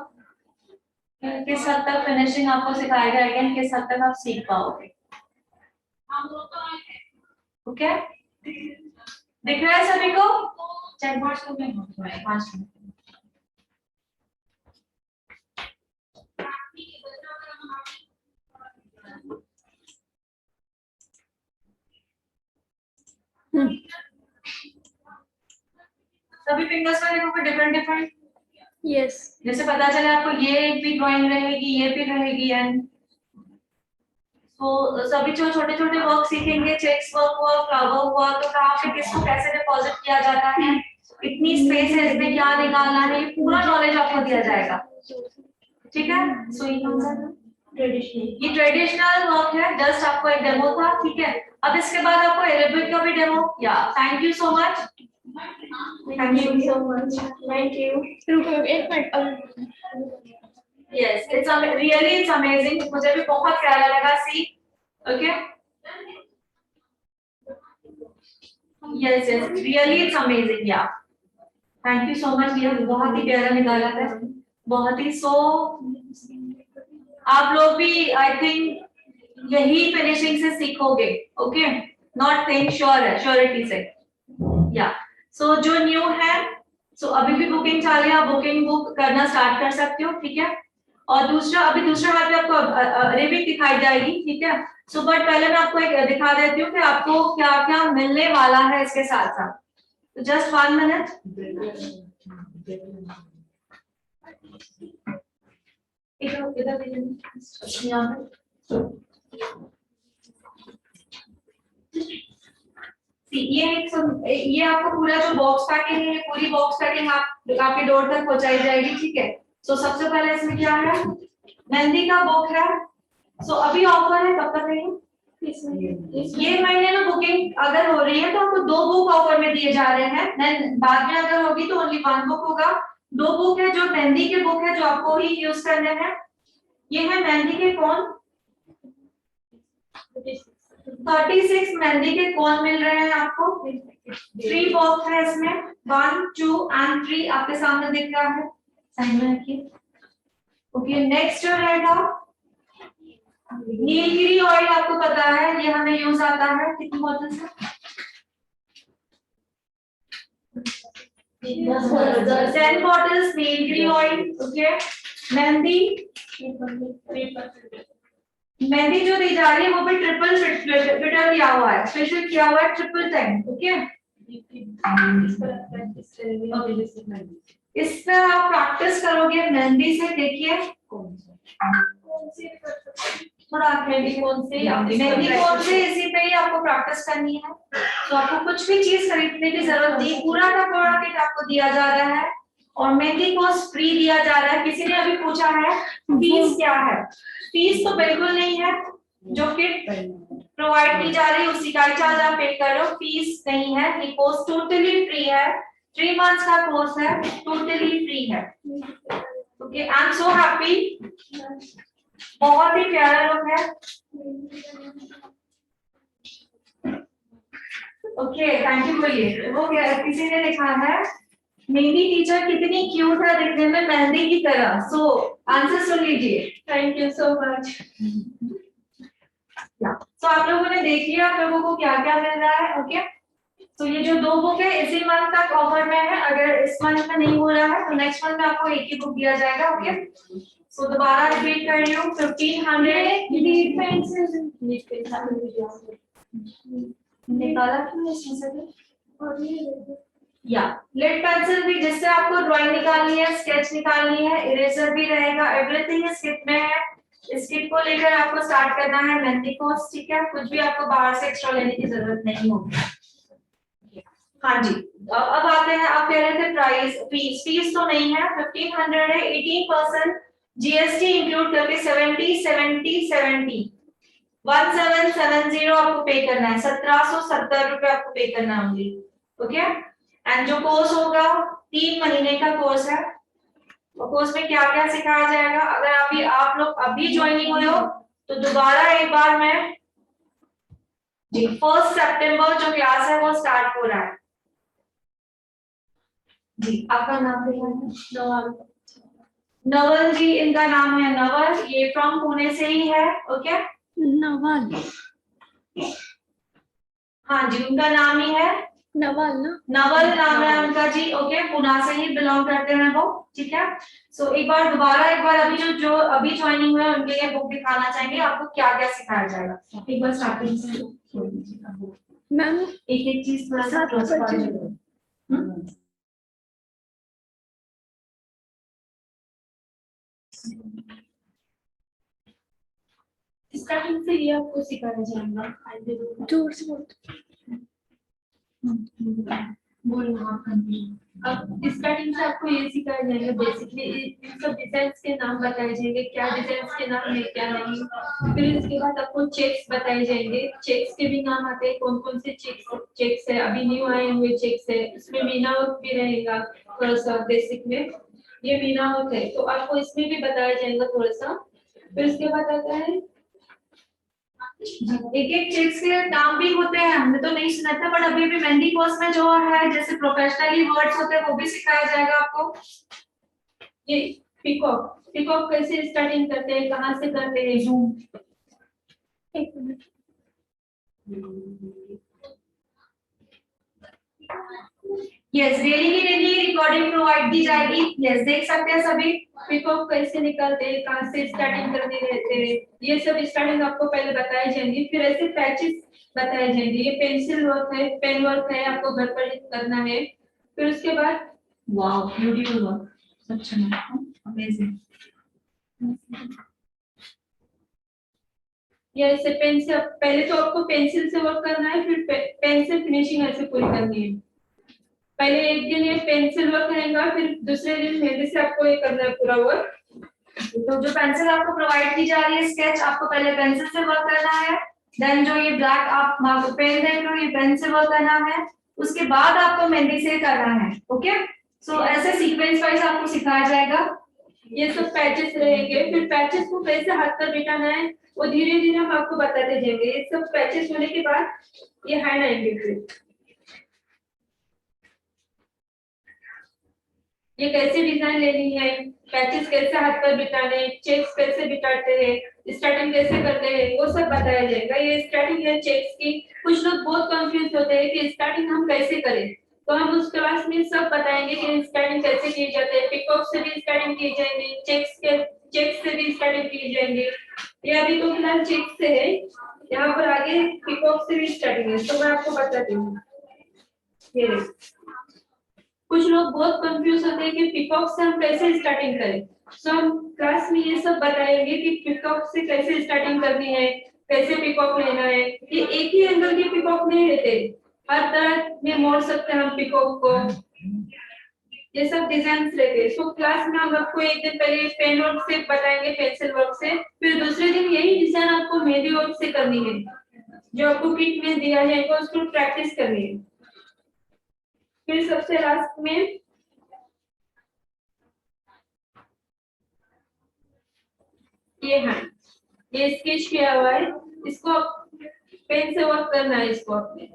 कि किस हद तक फिनिशिंग आपको सिखाया जाएगा, किस हद तक आप सीख पाओगे। ओके दिख रहा है सभी को? चेक बॉक्स को मैं 5 मिनट सभी फिंगर्स में देखोगे डिफरेंट डिफरेंट, यस जैसे पता चले आपको ये एक भी ड्राइंग रहेगी, ये भी रहेगी, एंड तो सभी जो छोटे छोटे वर्क सीखेंगे, चेक्स वर्क हुआ, फ्लावर हुआ, तो कहाँ पे किसको कैसे डिपॉजिट किया जाता है, इतनी स्पेस है इसमें क्या निकालना है, ये पूरा नॉलेज आपको दिया जाएगा। ठीक है, सो ये कौन सा था? ये ट्रेडिशनल वर्क है, जस्ट आपको एक डेमो था। ठीक है, अब इसके बाद आपको अरेबिक का भी demo. Yeah thank you so much, thank you so much, thank you. रुको एक minute yes it's really it's amazing, मुझे भी बहुत प्यारा लगा। See okay, yes yes really it's amazing. Yeah thank you so much, ये बहुत ही प्यारा निकाला था, बहुत ही। सो आप लोग भी आई थिंक यही फिनिशिंग से सीखोगे। ओके, नॉट थिंक, श्योर है, श्योरिटी से। या सो जो न्यू है, सो अभी भी बुकिंग चालू है, आप बुकिंग बुक करना स्टार्ट कर सकते हो। ठीक है, और दूसरा अभी दूसरा हाथ पे आपको अरेबिक दिखाई जाएगी। ठीक है, सो बट पहले मैं आपको एक दिखा देती हूँ कि आपको क्या क्या मिलने वाला है इसके साथ साथ। तो जस्ट 1 मिनट। ये आपको पूरा जो बॉक्स पैकिंग है, पूरी बॉक्स पैकिंग आपके डोर तक पहुंचाई जाएगी। ठीक है, सो सबसे पहले इसमें क्या है, मेहंदी का बुक है। सो अभी ऑफर है, कब तक है ये महीने में बुकिंग अगर हो रही है तो आपको 2 बुक ऑफर में दिए जा रहे हैं। देन बाद में अगर होगी तो ओनली 1 बुक होगा। 2 बुक है, जो मेहंदी के बुक है जो आपको ही यूज करने हैं। ये है मेहंदी के कोन, 36 मेहंदी के कोन मिल रहे हैं आपको। 3 बॉक्स है इसमें, 1 2 एंड 3 आपके सामने दिख रहा है, साइड में रखिए। ओके, नेक्स्ट जो रहेगा नीलगिरी ऑयल, आपको पता है ये हमें यूज आता है। कितनी बॉटल्स है? 10 bottles Nilgiri oil. Okay, mehndi mehndi जो दी जा रही है वो भी ट्रिपल फिटर किया हुआ है, स्पेशल किया हुआ है, ट्रिपल टाइम। ओके, इस पे आप प्रैक्टिस करोगे मेहंदी से। देखिए थोड़ा मेहंदी कौन से इसी पे ही आपको प्रैक्टिस करनी है। तो आपको कुछ भी चीज खरीदने की जरूरत नहीं, पूरा का पूरा किट आपको दिया जा रहा है और मेहंदी कोर्स फ्री दिया जा रहा है। किसी ने अभी पूछा है फीस क्या है? फीस तो बिल्कुल नहीं है, जो किट प्रोवाइड की जा रही है उसी का चार्ज आप पे करो, फीस नहीं है। ये कोर्स टोटली फ्री है, 3 मंथ्स का कोर्स है, टोटली फ्री है। Okay, I am so happy, बहुत ही प्यारा लुक है। Okay, thank you. बोलिए, वो किसी ने लिखा है मेहंदी टीचर कितनी क्यूट है दिखने में, मेहंदी की तरह। सो आंसर सुन लीजिए। Thank you so much. तो आप लोगों ने देख लिया आप लोगों को क्या क्या मिल रहा है। ओके, तो ये जो 2 बुक है इसी मंथ तक ऑफर में है, अगर इस मंथ में नहीं हो रहा है तो नेक्स्ट मंथ में आपको एक ही बुक दिया जाएगा। ओके, सो दोबारा रिपीट कर रही हूँ, 1500 लीड पेंसिल निकाला क्यों इसमें से? या लिड पेंसिल भी, जिससे आपको ड्राइंग निकालनी है, स्केच निकालनी है, इरेजर भी रहेगा, एवरीथिंग इस किट में है। इस किट को लेकर आपको स्टार्ट करना है मेहंदी कोर्स। ठीक है, कुछ भी आपको बाहर से एक्स्ट्रा लेने की जरूरत नहीं होगी। हाँ जी, अब आते हैं, आप कह रहे थे प्राइस, फीस तो नहीं है, 1500 है, 18% जीएसटी इंक्लूड करके 1770 आपको पे करना है, 1770 रुपए आपको पे करना है ओनली। ओके, एंड जो कोर्स होगा 3 महीने का कोर्स है। और कोर्स में क्या क्या सिखाया जाएगा, अगर आप लोग अभी ज्वाइनिंग हुए हो तो दोबारा एक बार मैं जी 1 सितंबर जो क्लास है वो स्टार्ट हो रहा है। जी आपका नाम है? नवल जी, इनका नाम है नवल, ये फ्रॉम पुणे से ही है। ओके, नवाल हाँ जी, उनका नाम ही है नवाल ना, नवल नाम है उनका जी। ओके, पुणे से ही बिलोंग करते हैं वो। ठीक है, सो एक बार अभी जो अभी ज्वाइनिंग हुए उनके लिए बुक दिखाना चाहेंगे आपको क्या क्या सिखाया जाएगा। एक बार स्टार्टिंग से मैम एक चीज थोड़ा सा स्टार्टिंग से ये आपको सिखाया जाएगा। जोर से बोल। बोलो आप कंटिन्यू। अब स्टार्टिंग से आपको ये सिखाया जाएगा बेसिकली इन सब डिजाइन्स के नाम बताए जाएंगे, क्या डिजाइन्स के नाम है क्या नहीं। फिर इसके बाद आपको चेक्स बताए जाएंगे, चेक्स के भी नाम आते हैं, कौन कौन से चेक्स है, अभी न्यू आए हुए चेक्स है। इसमें मीना वर्क भी रहेगा थोड़ा सा बेसिक में, ये मीना वर्क है तो आपको इसमें भी बताया जाएगा थोड़ा सा। फिर इसके बाद आता है एक एक चेक्स के नाम भी होते हैं, हमने तो नहीं सुना था, बट अभी भी मेहंदी कोर्स में जो है जैसे प्रोफेशनली वर्ड्स होते हैं वो भी सिखाया जाएगा आपको। ये पिकॉक, पिकॉक कैसे स्टार्टिंग करते हैं, कहाँ से करते हैं। एक मिनट। यस, डेली की डेली रिकॉर्डिंग प्रोवाइड की जाएगी। यस, देख सकते हैं सभी। पिकॉक कैसे निकालते हैं, कहाँ से स्टार्टिंग करने रहते हैं, ये सब स्टार्टिंग आपको पहले बताई जाएंगी। फिर ऐसे पैचेस बताए जाएंगे, ये पेंसिल वर्क है, पेन वर्क है, आपको घर पर करना है। फिर उसके बाद वाओ, ब्यूटीफुल वर्क, सच में अमेजिंग। ये ऐसे पेन से पहले तो आपको पेंसिल से वर्क करना है, फिर पेन से फिनिशिंग ऐसे पूरी करनी है। पहले एक दिन ये पेंसिल वर्क रहेगा, फिर दूसरे दिन मेहंदी से आपको ये करना है पूरा वर्क। तो जो पेंसिल आपको प्रोवाइड की जा रही है स्केच, आपको पहले पेंसिल से वर्क करना है, देन जो ये ब्लैक आप पेन देख रहे हो ये पेन से वर्क करना है, उसके बाद आपको मेहंदी से करना है। ओके, सो ऐसे सीक्वेंस वाइज आपको सिखाया जाएगा। ये सब पैचेस रहेंगे, फिर पैचेस को कैसे हाथ पर बिठाना है वो धीरे धीरे हम आपको बताते जाएंगे। ये सब पैचेस होने के बाद ये हैंड आएंगे। फिर ये कैसे डिजाइन लेनी है, पैचेस कैसे हाथ पर बिठाने, चेक्स कैसे बिठाते हैं, स्टार्टिंग कैसे करते हैं, वो सब बताया जाएगा। ये स्टार्टिंग है चेक्स की। कुछ लोग बहुत कंफ्यूज होते हैं कि स्टार्टिंग हम कैसे करें, तो हम उस क्लास में सब बताएंगे कि स्टार्टिंग कैसे की जाती है। पिकॉक से भी स्टार्टिंग की जाएगी, चेक्स से भी स्टार्टिंग की जाएंगी। ये अभी तो फिलहाल चेक्स से है, यहाँ पर आगे पिकॉक से भी स्टार्टिंग है, तो मैं आपको बताती हूँ। ये कुछ लोग बहुत कंफ्यूज होते हैं कि पिकॉक से हम कैसे स्टार्टिंग करें, सो हम क्लास में ये सब बताएंगे कि पिकॉक से कैसे स्टार्टिंग करनी है, कैसे पिकॉक लेना है। ये एक ही एंगल के पिकॉक नहीं रहते, हर तरह में मोड़ सकते हैं हम पिकॉक को, ये सब डिजाइन रहते हैं। सो क्लास में हम आपको एक दिन पहले पेन वर्क से बताएंगे, पेंसिल वर्क से, फिर दूसरे दिन यही डिजाइन आपको मेहंदी वर्क से करनी है, जो आपको किट में दिया जाएगा उसको प्रैक्टिस करनी है। फिर सबसे लास्ट में ये है, ये स्केच किया हुआ है, इसको पेन से वर्क करना है। इसको अपने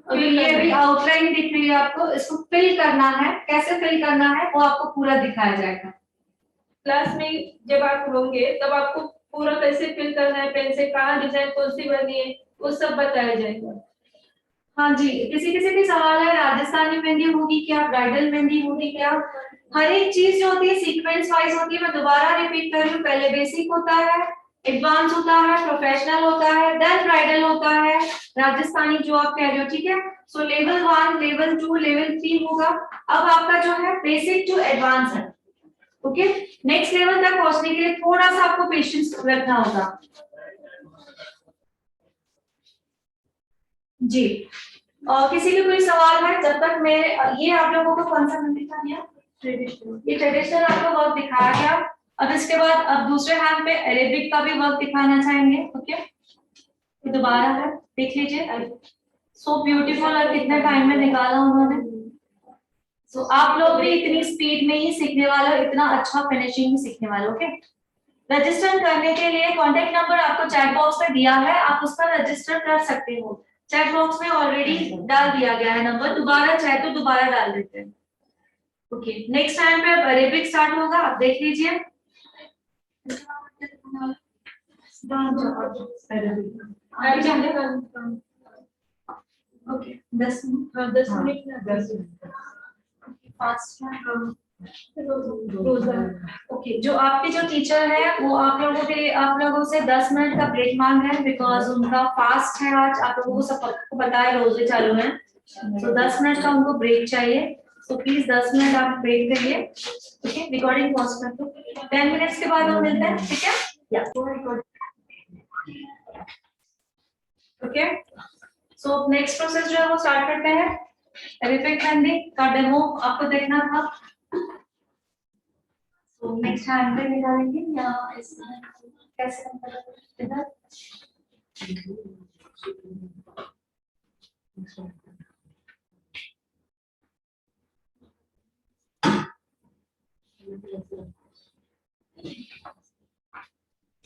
अभी ये भी आउटलाइन दिख रही है आपको, इसको फिल करना है, कैसे फिल करना है वो आपको पूरा दिखाया जाएगा। क्लास में जब आप होंगे तब आपको पूरा कैसे फिल करना है, पेन से कहाँ डिजाइन कौन सी बननी है वो सब बताया जाएगा। हाँ जी, किसी किसी के सवाल है, राजस्थानी मेहंदी होगी क्या, ब्राइडल मेहंदी होगी क्या, हर एक चीज जो होती है सीक्वेंस वाइज होती है। मैं दोबारा रिपीट कर रही हूँ, पहले बेसिक होता है, एडवांस होता है, प्रोफेशनल होता है, देन ब्राइडल होता है, राजस्थानी जो आप कह रहे हो, ठीक है। सो लेवल 1, लेवल 2, लेवल 3 होगा। अब आपका जो है बेसिक टू एडवांस है। ओके, नेक्स्ट लेवल तक पहुंचने के लिए थोड़ा सा आपको पेशेंस रखना होगा जी। और किसी का कोई सवाल है, जब तक मैं ये आप लोगों को कौन सा दिखा दिया, ट्रेडिशनल, ये ट्रेडिशनल आपको वर्क दिखाया गया। अब इसके बाद अब दूसरे हैंड पे अरेबिक का भी वर्क दिखाना चाहेंगे। ओके, ये दोबारा है, देख लीजिए, सो ब्यूटीफुल, और कितने टाइम में निकाला उन्होंने। सो आप लोग भी इतनी स्पीड में ही सीखने वाले, इतना अच्छा फिनिशिंग ही सीखने वाले। ओके, रजिस्टर करने के लिए कॉन्टेक्ट नंबर आपको चैट बॉक्स में दिया है, आप उस पर रजिस्टर कर सकते हो। चैट बॉक्स में ऑलरेडी डाल दिया गया है नंबर, दोबारा चाहे तो दोबारा डाल देते हैं। ओके, नेक्स्ट टाइम पे अब अरेबिक स्टार्ट होगा, आप देख लीजिए। ओके, 10 मिनट, 10 मिनट ओके, जो आपके जो टीचर है वो आप लोगों से 10 मिनट का ब्रेक मांग रहे हैं, बिकॉज उनका फास्ट है आज, आप लोगों को सबको पता है, रोजे चालू है। तो 10 मिनट का उनको ब्रेक चाहिए, तो प्लीज 10 मिनट आप ब्रेक करिए। ओके, रिकॉर्डिंग पॉज कर दो, 10 मिनट्स के बाद हम मिलते हैं, ठीक है। ओके, सो नेक्स्ट प्रोसेस जो है वो स्टार्ट करते हैं। रिपीट मेहंदी का डेमो आपको देखना था, तो नेक्स्ट हैंड पे निकालेंगे या इसमें कैसे हम करेंगे इधर।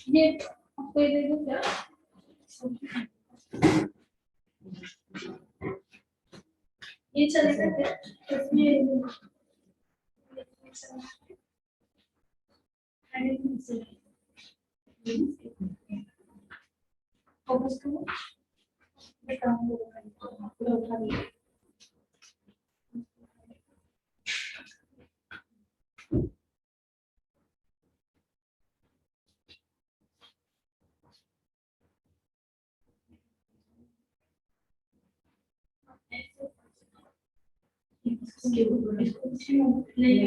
ये आपको ये दे दूं क्या? ये चलेगा क्या? इसमें फोकस करो, बेटा पूरा उठा लिया। नहीं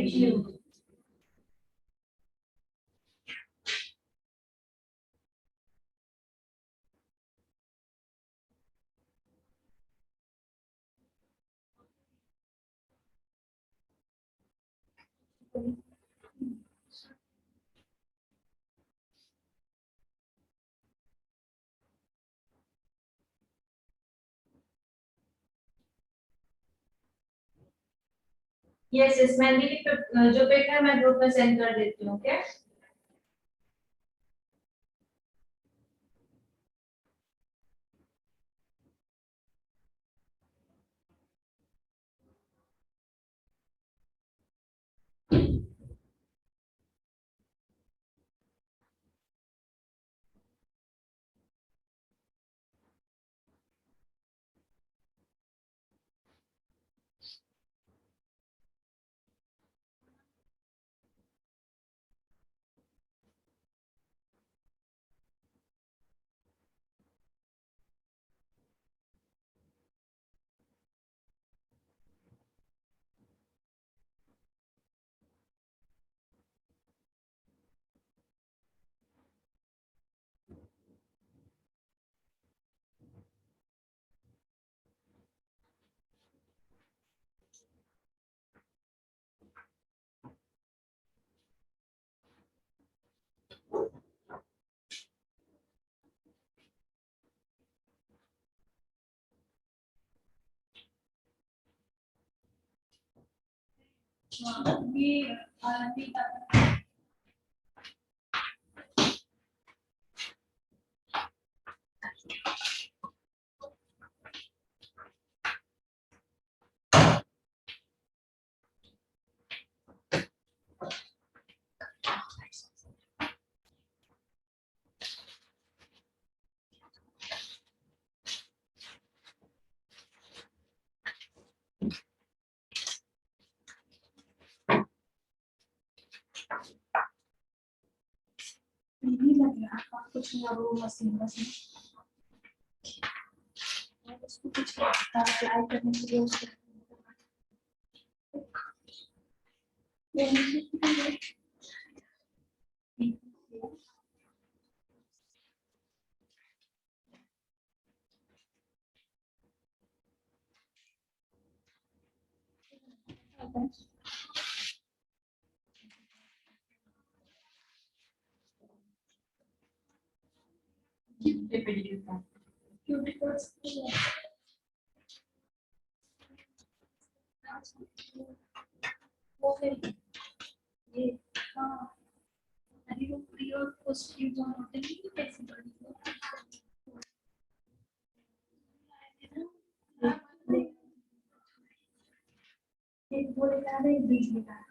यस, इस मेहंदी की जो पिक है मैं ग्रुप में सेंड कर देती हूँ। ओके, ये आरती का नहीं लग रहा कुछ नहीं, अब वो मशीन बस उसको कुछ अप्लाई करने के लिए उसको वो फिर ये हाँ अरे वो प्री और पोस्ट की जो होते हैं वो कैसे करेंगे? एक वो लेता है एक बीच लेता है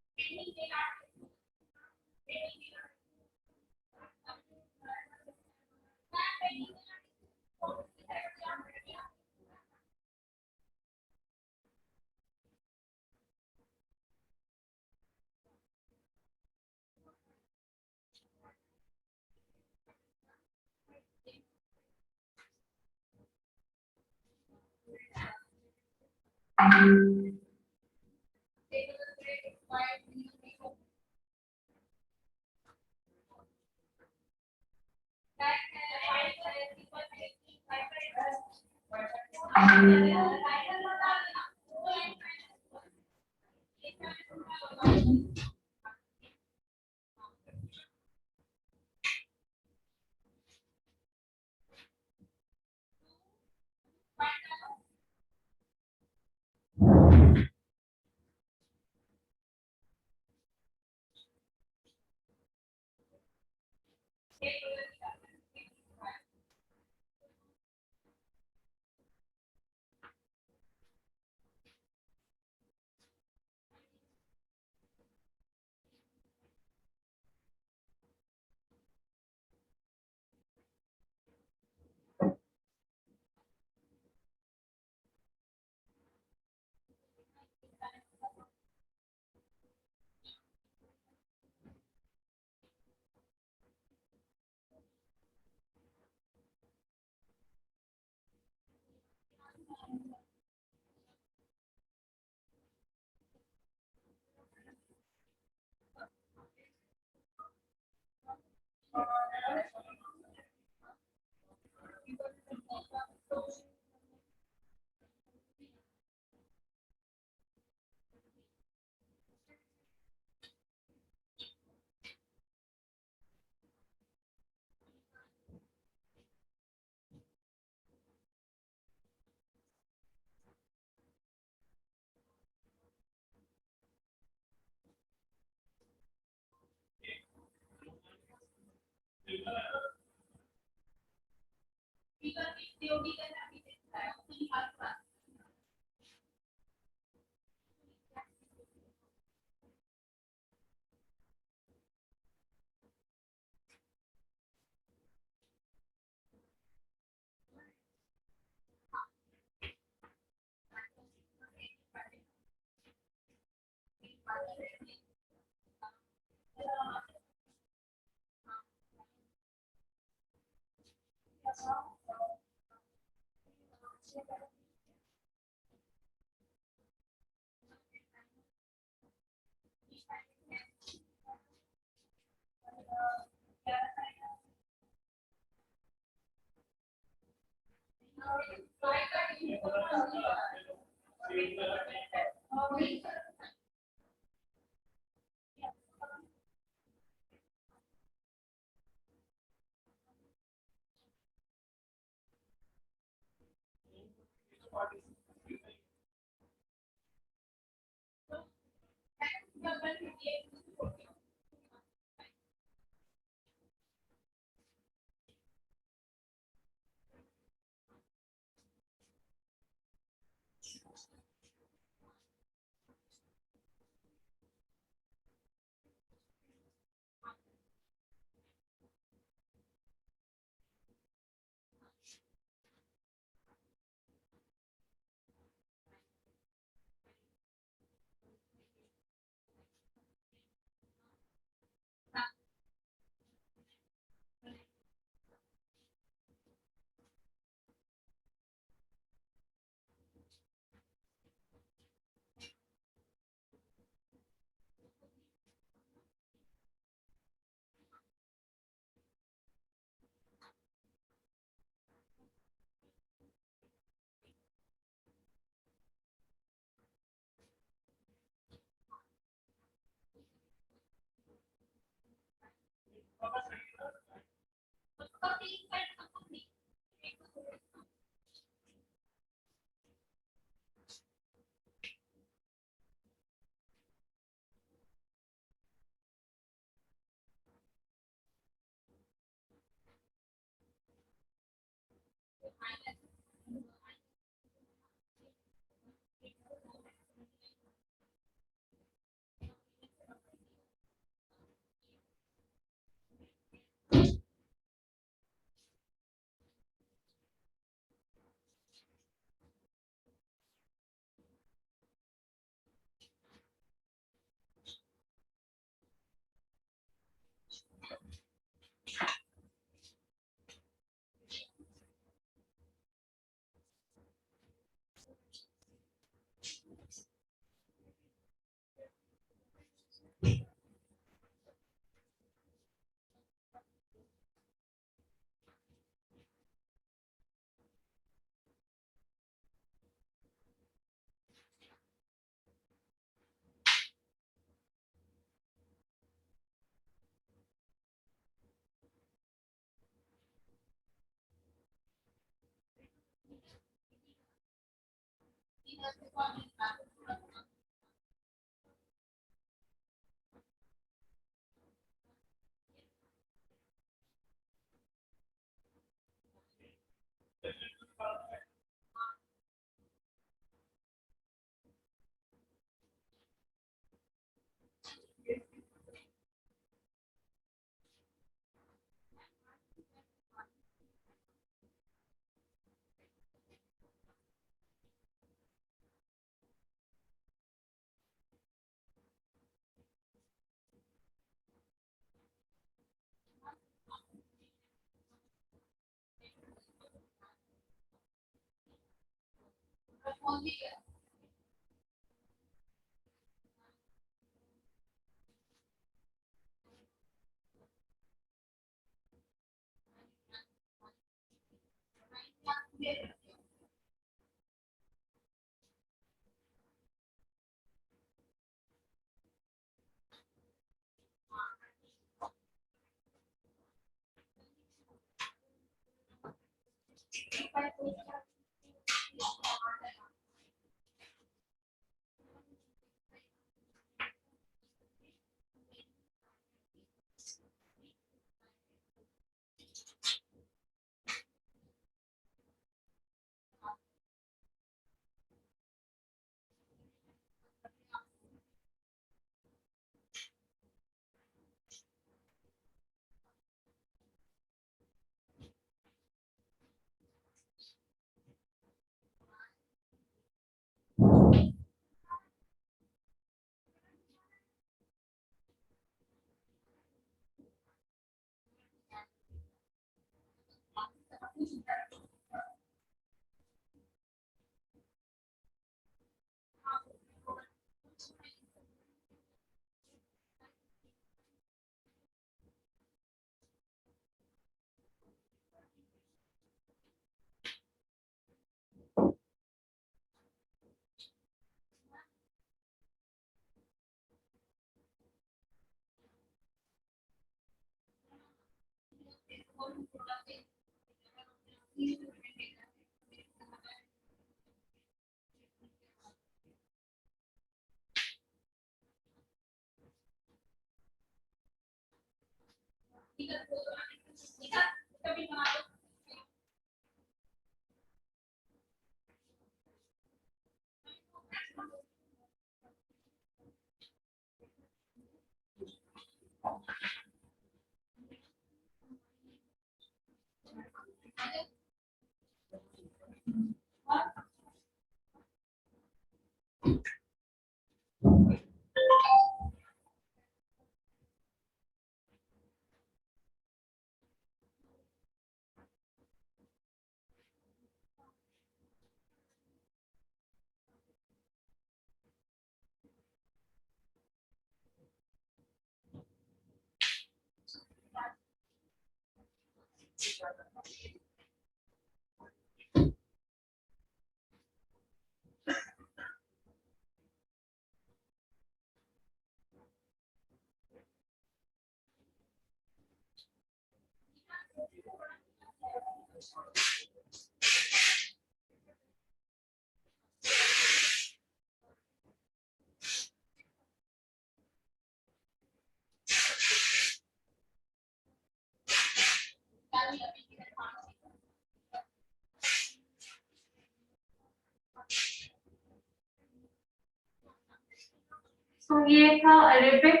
तो ये था अरेबिक।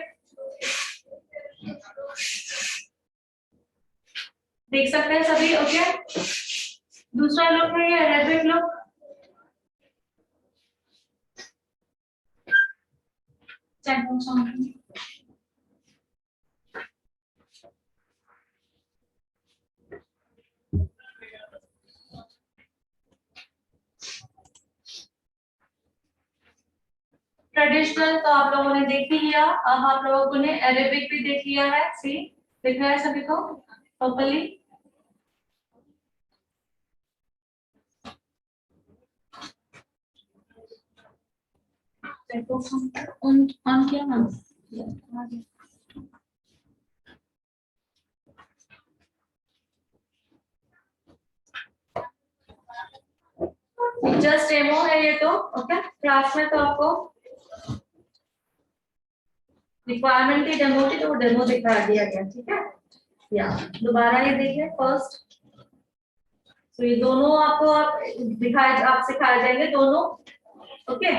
देख सकते हैं सभी, ओके। दूसरा लुक है ये अरेबिक लुक। ट्रेडिशनल तो आप लोगों ने देख ही लिया, अब आप लोगों ने अरेबिक भी देख लिया है। सी दिख रहा है सभी को प्रॉपर्ली? ऑन किया मैम? जस्ट डेमो है ये तो, ओके। क्लास में तो आपको रिक्वायरमेंट थी डेमो की, तो वो डेमो दिखा दिया गया, ठीक है। या दोबारा ये देखिए फर्स्ट। तो ये दोनों आपको आप सिखाए जाएंगे दोनों, ओके।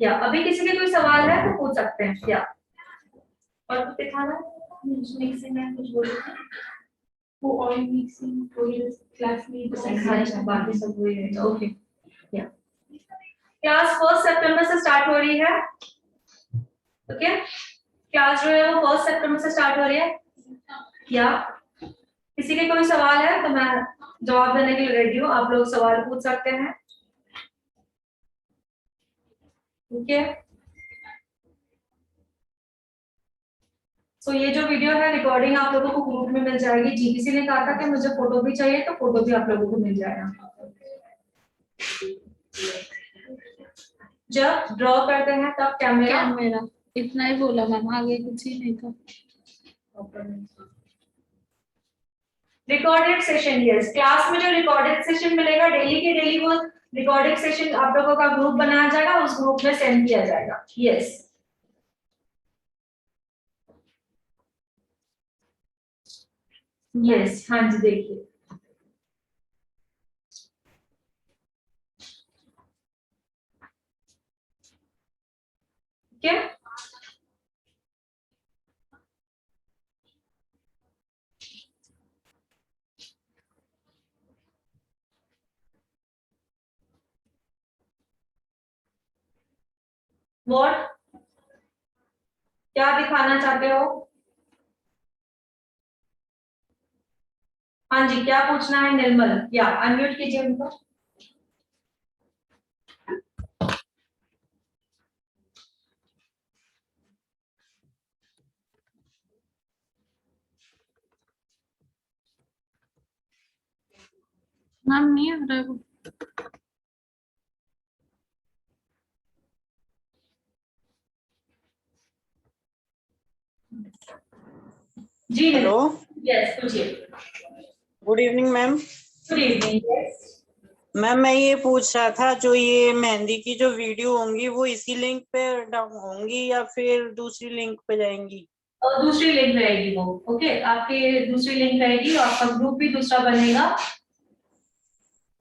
या अभी किसी के कोई सवाल है तो पूछ सकते हैं। या और कुछ दिखाना है? मिक्सिंग में कुछ बोल रहे थे वो ऑयल मिक्सिंग पूरी क्लास में अच्छा, बाकी सब वही है, ओके। या क्लास 1 सितंबर से स्टार्ट हो रही है, ओके। क्लास जो है वो 1 सितंबर से स्टार्ट हो रही है। या किसी के कोई सवाल है तो मैं जवाब देने के लिए रेडी हूँ, आप लोग सवाल पूछ सकते हैं, ओके। सो ये जो वीडियो है रिकॉर्डिंग आप लोगों को ग्रुप में मिल जाएगी। जीपीसी ने कहा था कि मुझे फोटो भी चाहिए, तो फोटो भी आप लोगों को मिल जाएगा। जब ड्रॉ करते हैं तब कैमरा कैमरा इतना ही बोला मैम, आगे कुछ ही नहीं था। Recorded session, yes. क्लास में जो रिकॉर्डेड सेशन मिलेगा डेली के डेली, वो रिकॉर्डेड सेशन आप लोगों का ग्रुप बनाया जाएगा, उस ग्रुप में सेंड किया जाएगा, यस। यस, हाँ जी, देखिए क्या व्हाट क्या दिखाना चाहते हो? हाँ जी, क्या पूछना है निर्मल? या अनम्यूट कीजिए उनको। मैम नहीं आ रहा है वो। जी हेलो, यस, पूछिए। Good evening ma'am. Good evening, yes. Ma'am मैं ये पूछ रहा था, जो ये मेहंदी की जो वीडियो होंगी वो इसी लिंक पे डाउन होंगी या फिर दूसरी लिंक पे जाएंगी? और दूसरी लिंक रहेगी वो, ओके। आपकी दूसरी लिंक रहेगी और आपका ग्रुप भी दूसरा बनेगा,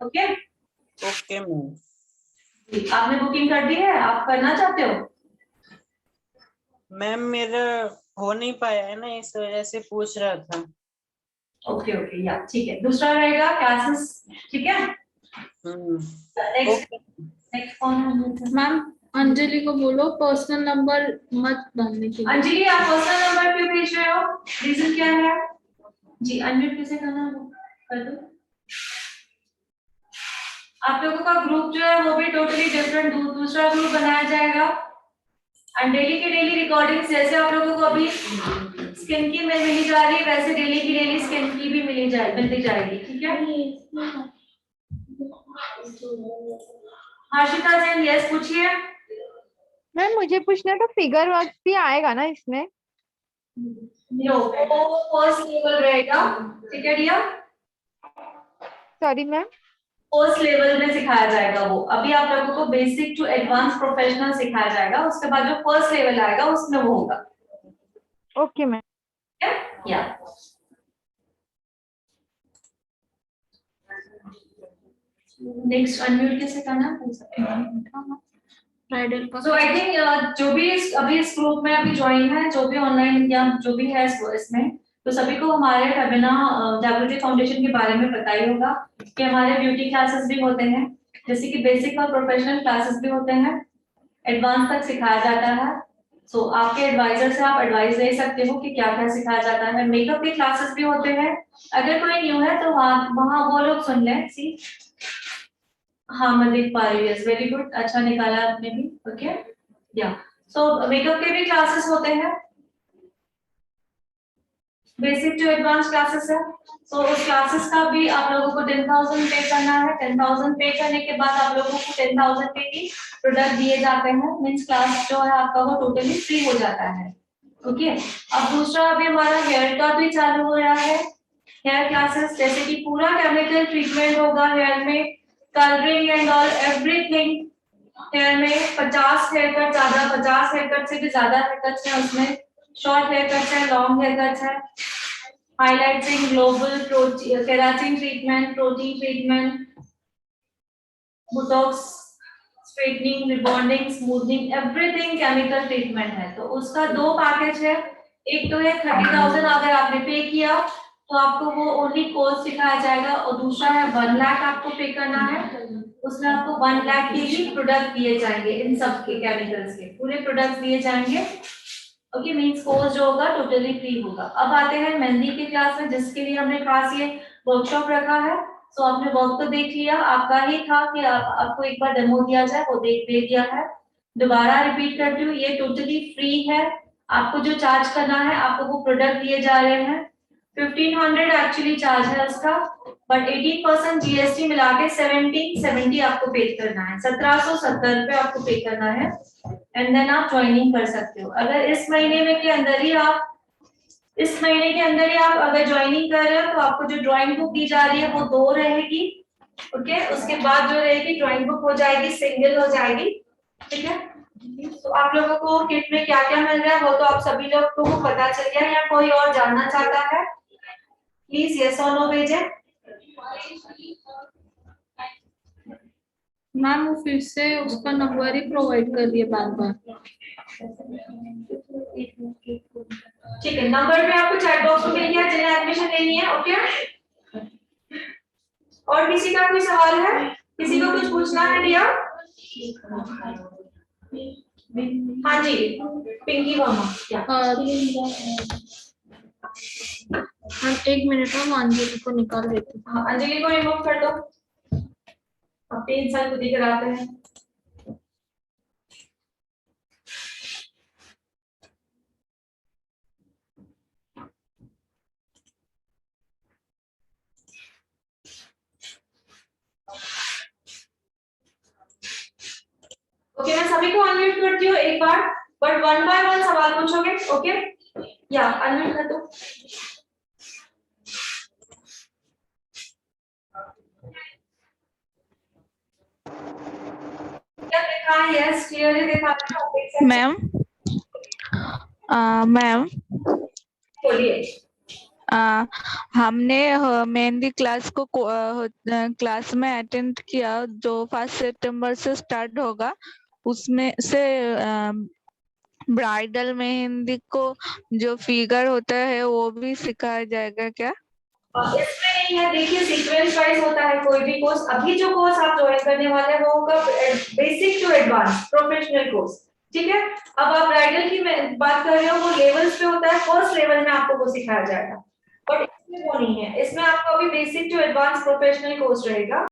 ओके। Okay ma'am. आपने बुकिंग कर दी है? आप करना चाहते हो? मैम मेरा हो नहीं पाया है ना, इस वजह से पूछ रहा था। ओके ओके, या ठीक है। दूसरा रहेगा क्लासेस, ठीक है। नेक्स्ट नेक्स्ट कौन है? मैम अंजलि को बोलो पर्सनल नंबर मत डालने के लिए। अंजलि, आप पर्सनल नंबर क्यों भेज रहे हो? रीजन क्या है? जी, अनम्यूट कैसे करना है वो कर दो। आप लोगों का ग्रुप जो है वो भी टोटली डिफरेंट दूसरा ग्रुप बनाया जाएगा। एंड डेली की डेली रिकॉर्डिंग्स, जैसे आप लोगों को अभी स्किन की में मिली जा रही है, वैसे डेली की डेली स्किन की भी मिलती जाएगी, ठीक है। हर्षिता जैन, यस, पूछिए। मैम मुझे पूछना था, फिगर वर्क भी आएगा ना इसमें? नो, वो फर्स्ट लेवल रहेगा, ठीक है dear? Sorry ma'am. First level में सिखाया जाएगा वो। अभी आप लोगों को बेसिक टू एडवांस प्रोफेशनल सिखाया जाएगा, उसके बाद जो फर्स्ट लेवल आएगा उसमें वो होगा। Okay ma'am. या नेक्स्ट अनम्यूट कैसे करना है? ब्राइडल का सो आई थिंक जो भी अभी इस ग्रुप में अभी ज्वाइन है, जो भी ऑनलाइन या जो भी है इसमें, तो सभी को हमारे वेबिनार जागृति फाउंडेशन के बारे में पता ही होगा कि हमारे ब्यूटी क्लासेस भी होते हैं, जैसे कि बेसिक और प्रोफेशनल क्लासेस भी होते हैं, एडवांस तक सिखाया जाता है। सो आपके एडवाइजर से आप एडवाइस ले सकते हो कि क्या क्या सिखाया जाता है। मेकअप के क्लासेस भी होते हैं, अगर कोई न्यू है तो वहाँ वो लोग सुन लें। सी हाँ मैं देख पा रही हूँ, यस वेरी गुड, अच्छा निकाला आपने भी। ओके या सो मेकअप के भी क्लासेस होते हैं, बेसिक टू एडवांस क्लासेस है। सो उस क्लासेस का भी आप लोगों को 10,000 पे करना है। 10,000 पे करने के बाद आप लोगों को 10,000 पे की प्रोडक्ट दिए जाते हैं, मींस क्लास जो है आपका वो टोटली फ्री हो जाता है। ओके अब दूसरा अभी हमारा हेयर का भी चालू हो रहा है, हेयर क्लासेस, जैसे कि पूरा केमिकल ट्रीटमेंट होगा हेयर में, colouring and all everything hair में। 50 हेयर कट, ज्यादा 50 हेयर कट से भी ज्यादा हेयर कट्स हैं उसमें, शॉर्ट हेयर कट्स है, लॉन्ग हेयर कट्स है, highlighting, global keratin treatment, protein treatment, Botox, straightening, rebonding, smoothening, everything chemical treatment है। तो उसका 2 पैकेज है, एक तो है 30,000 अगर आपने पे किया तो आपको वो ओनली कोर्स सिखाया जाएगा, और दूसरा है 1 लाख आपको पे करना है, उसमें आपको 1 लाख के ही प्रोडक्ट दिए जाएंगे, इन सब के केमिकल्स के पूरे प्रोडक्ट्स दिए जाएंगे। ओके मींस कोर्स जो होगा टोटली फ्री होगा। अब आते हैं मेहंदी की क्लास में, जिसके लिए हमने खास ये वर्कशॉप रखा है। सो आपने वर्क तो देख लिया, आपका ही था कि आपको एक बार डेमो दिया जाए, वो दे दिया है। दोबारा रिपीट करती हूँ, ये टोटली फ्री है। आपको जो चार्ज करना है, आपको वो प्रोडक्ट दिए जा रहे हैं, 1500 एक्चुअली चार्ज है उसका, बट 18% जीएसटी मिला के 1770 आपको पे करना है, 1770 रुपए आपको पे करना है, एंड देन आप ज्वाइनिंग कर सकते हो। अगर इस महीने में के अंदर ही आप अगर ज्वाइनिंग कर रहे हो तो आपको जो ड्राइंग बुक दी जा रही है वो 2 रहेगी। ओके उसके बाद जो रहेगी ड्राइंग बुक हो जाएगी, सिंगल हो जाएगी, ठीक है। तो आप लोगों को किट में क्या क्या मिल रहा है वो तो आप सभी लोग को पता चल गया, या कोई और जानना चाहता है प्लीज यस और नो भेजें। मैम वो फिर से उसका नंबर ही प्रोवाइड कर दिए बार बार। ठीक है, नंबर पे आपको चैट बॉक्स में मिल गया जिन्हें एडमिशन लेनी है। ओके और किसी का कोई सवाल है, किसी को कुछ पूछना है रिया? हाँ जी पिंकी वर्मा क्या? हम 1 मिनट में अंजलि को निकाल देते हैं। हाँ अंजलि को रिमूव कर दो, अब 3 साल खुद ही कराते हैं। ओके मैं सभी को अनम्यूट करती हूँ एक बार, बट 1 बाय 1 सवाल पूछोगे। ओके या अनम्यूट कर दो। क्या देखा है? यस क्लियरली देखा है मैम। मैम बोलिए। हमने मेहंदी क्लास को क्लास में अटेंड किया जो 1 सितंबर से स्टार्ट होगा, उसमें से ब्राइडल मेहंदी को जो फिगर होता है वो भी सिखाया जाएगा क्या? इसमें नहीं है, देखिए सीक्वेंस वाइज होता है कोई भी कोर्स। अभी जो कोर्स आप ज्वाइन करने वाले हैं वो होगा basic to advance professional course, ठीक है। अब आप ब्राइडल की बात कर रहे हो, वो लेवल्स पे होता है, फर्स्ट लेवल में आपको वो सिखाया जाएगा, और इसमें वो नहीं है, इसमें आपको अभी basic to advance professional course रहेगा।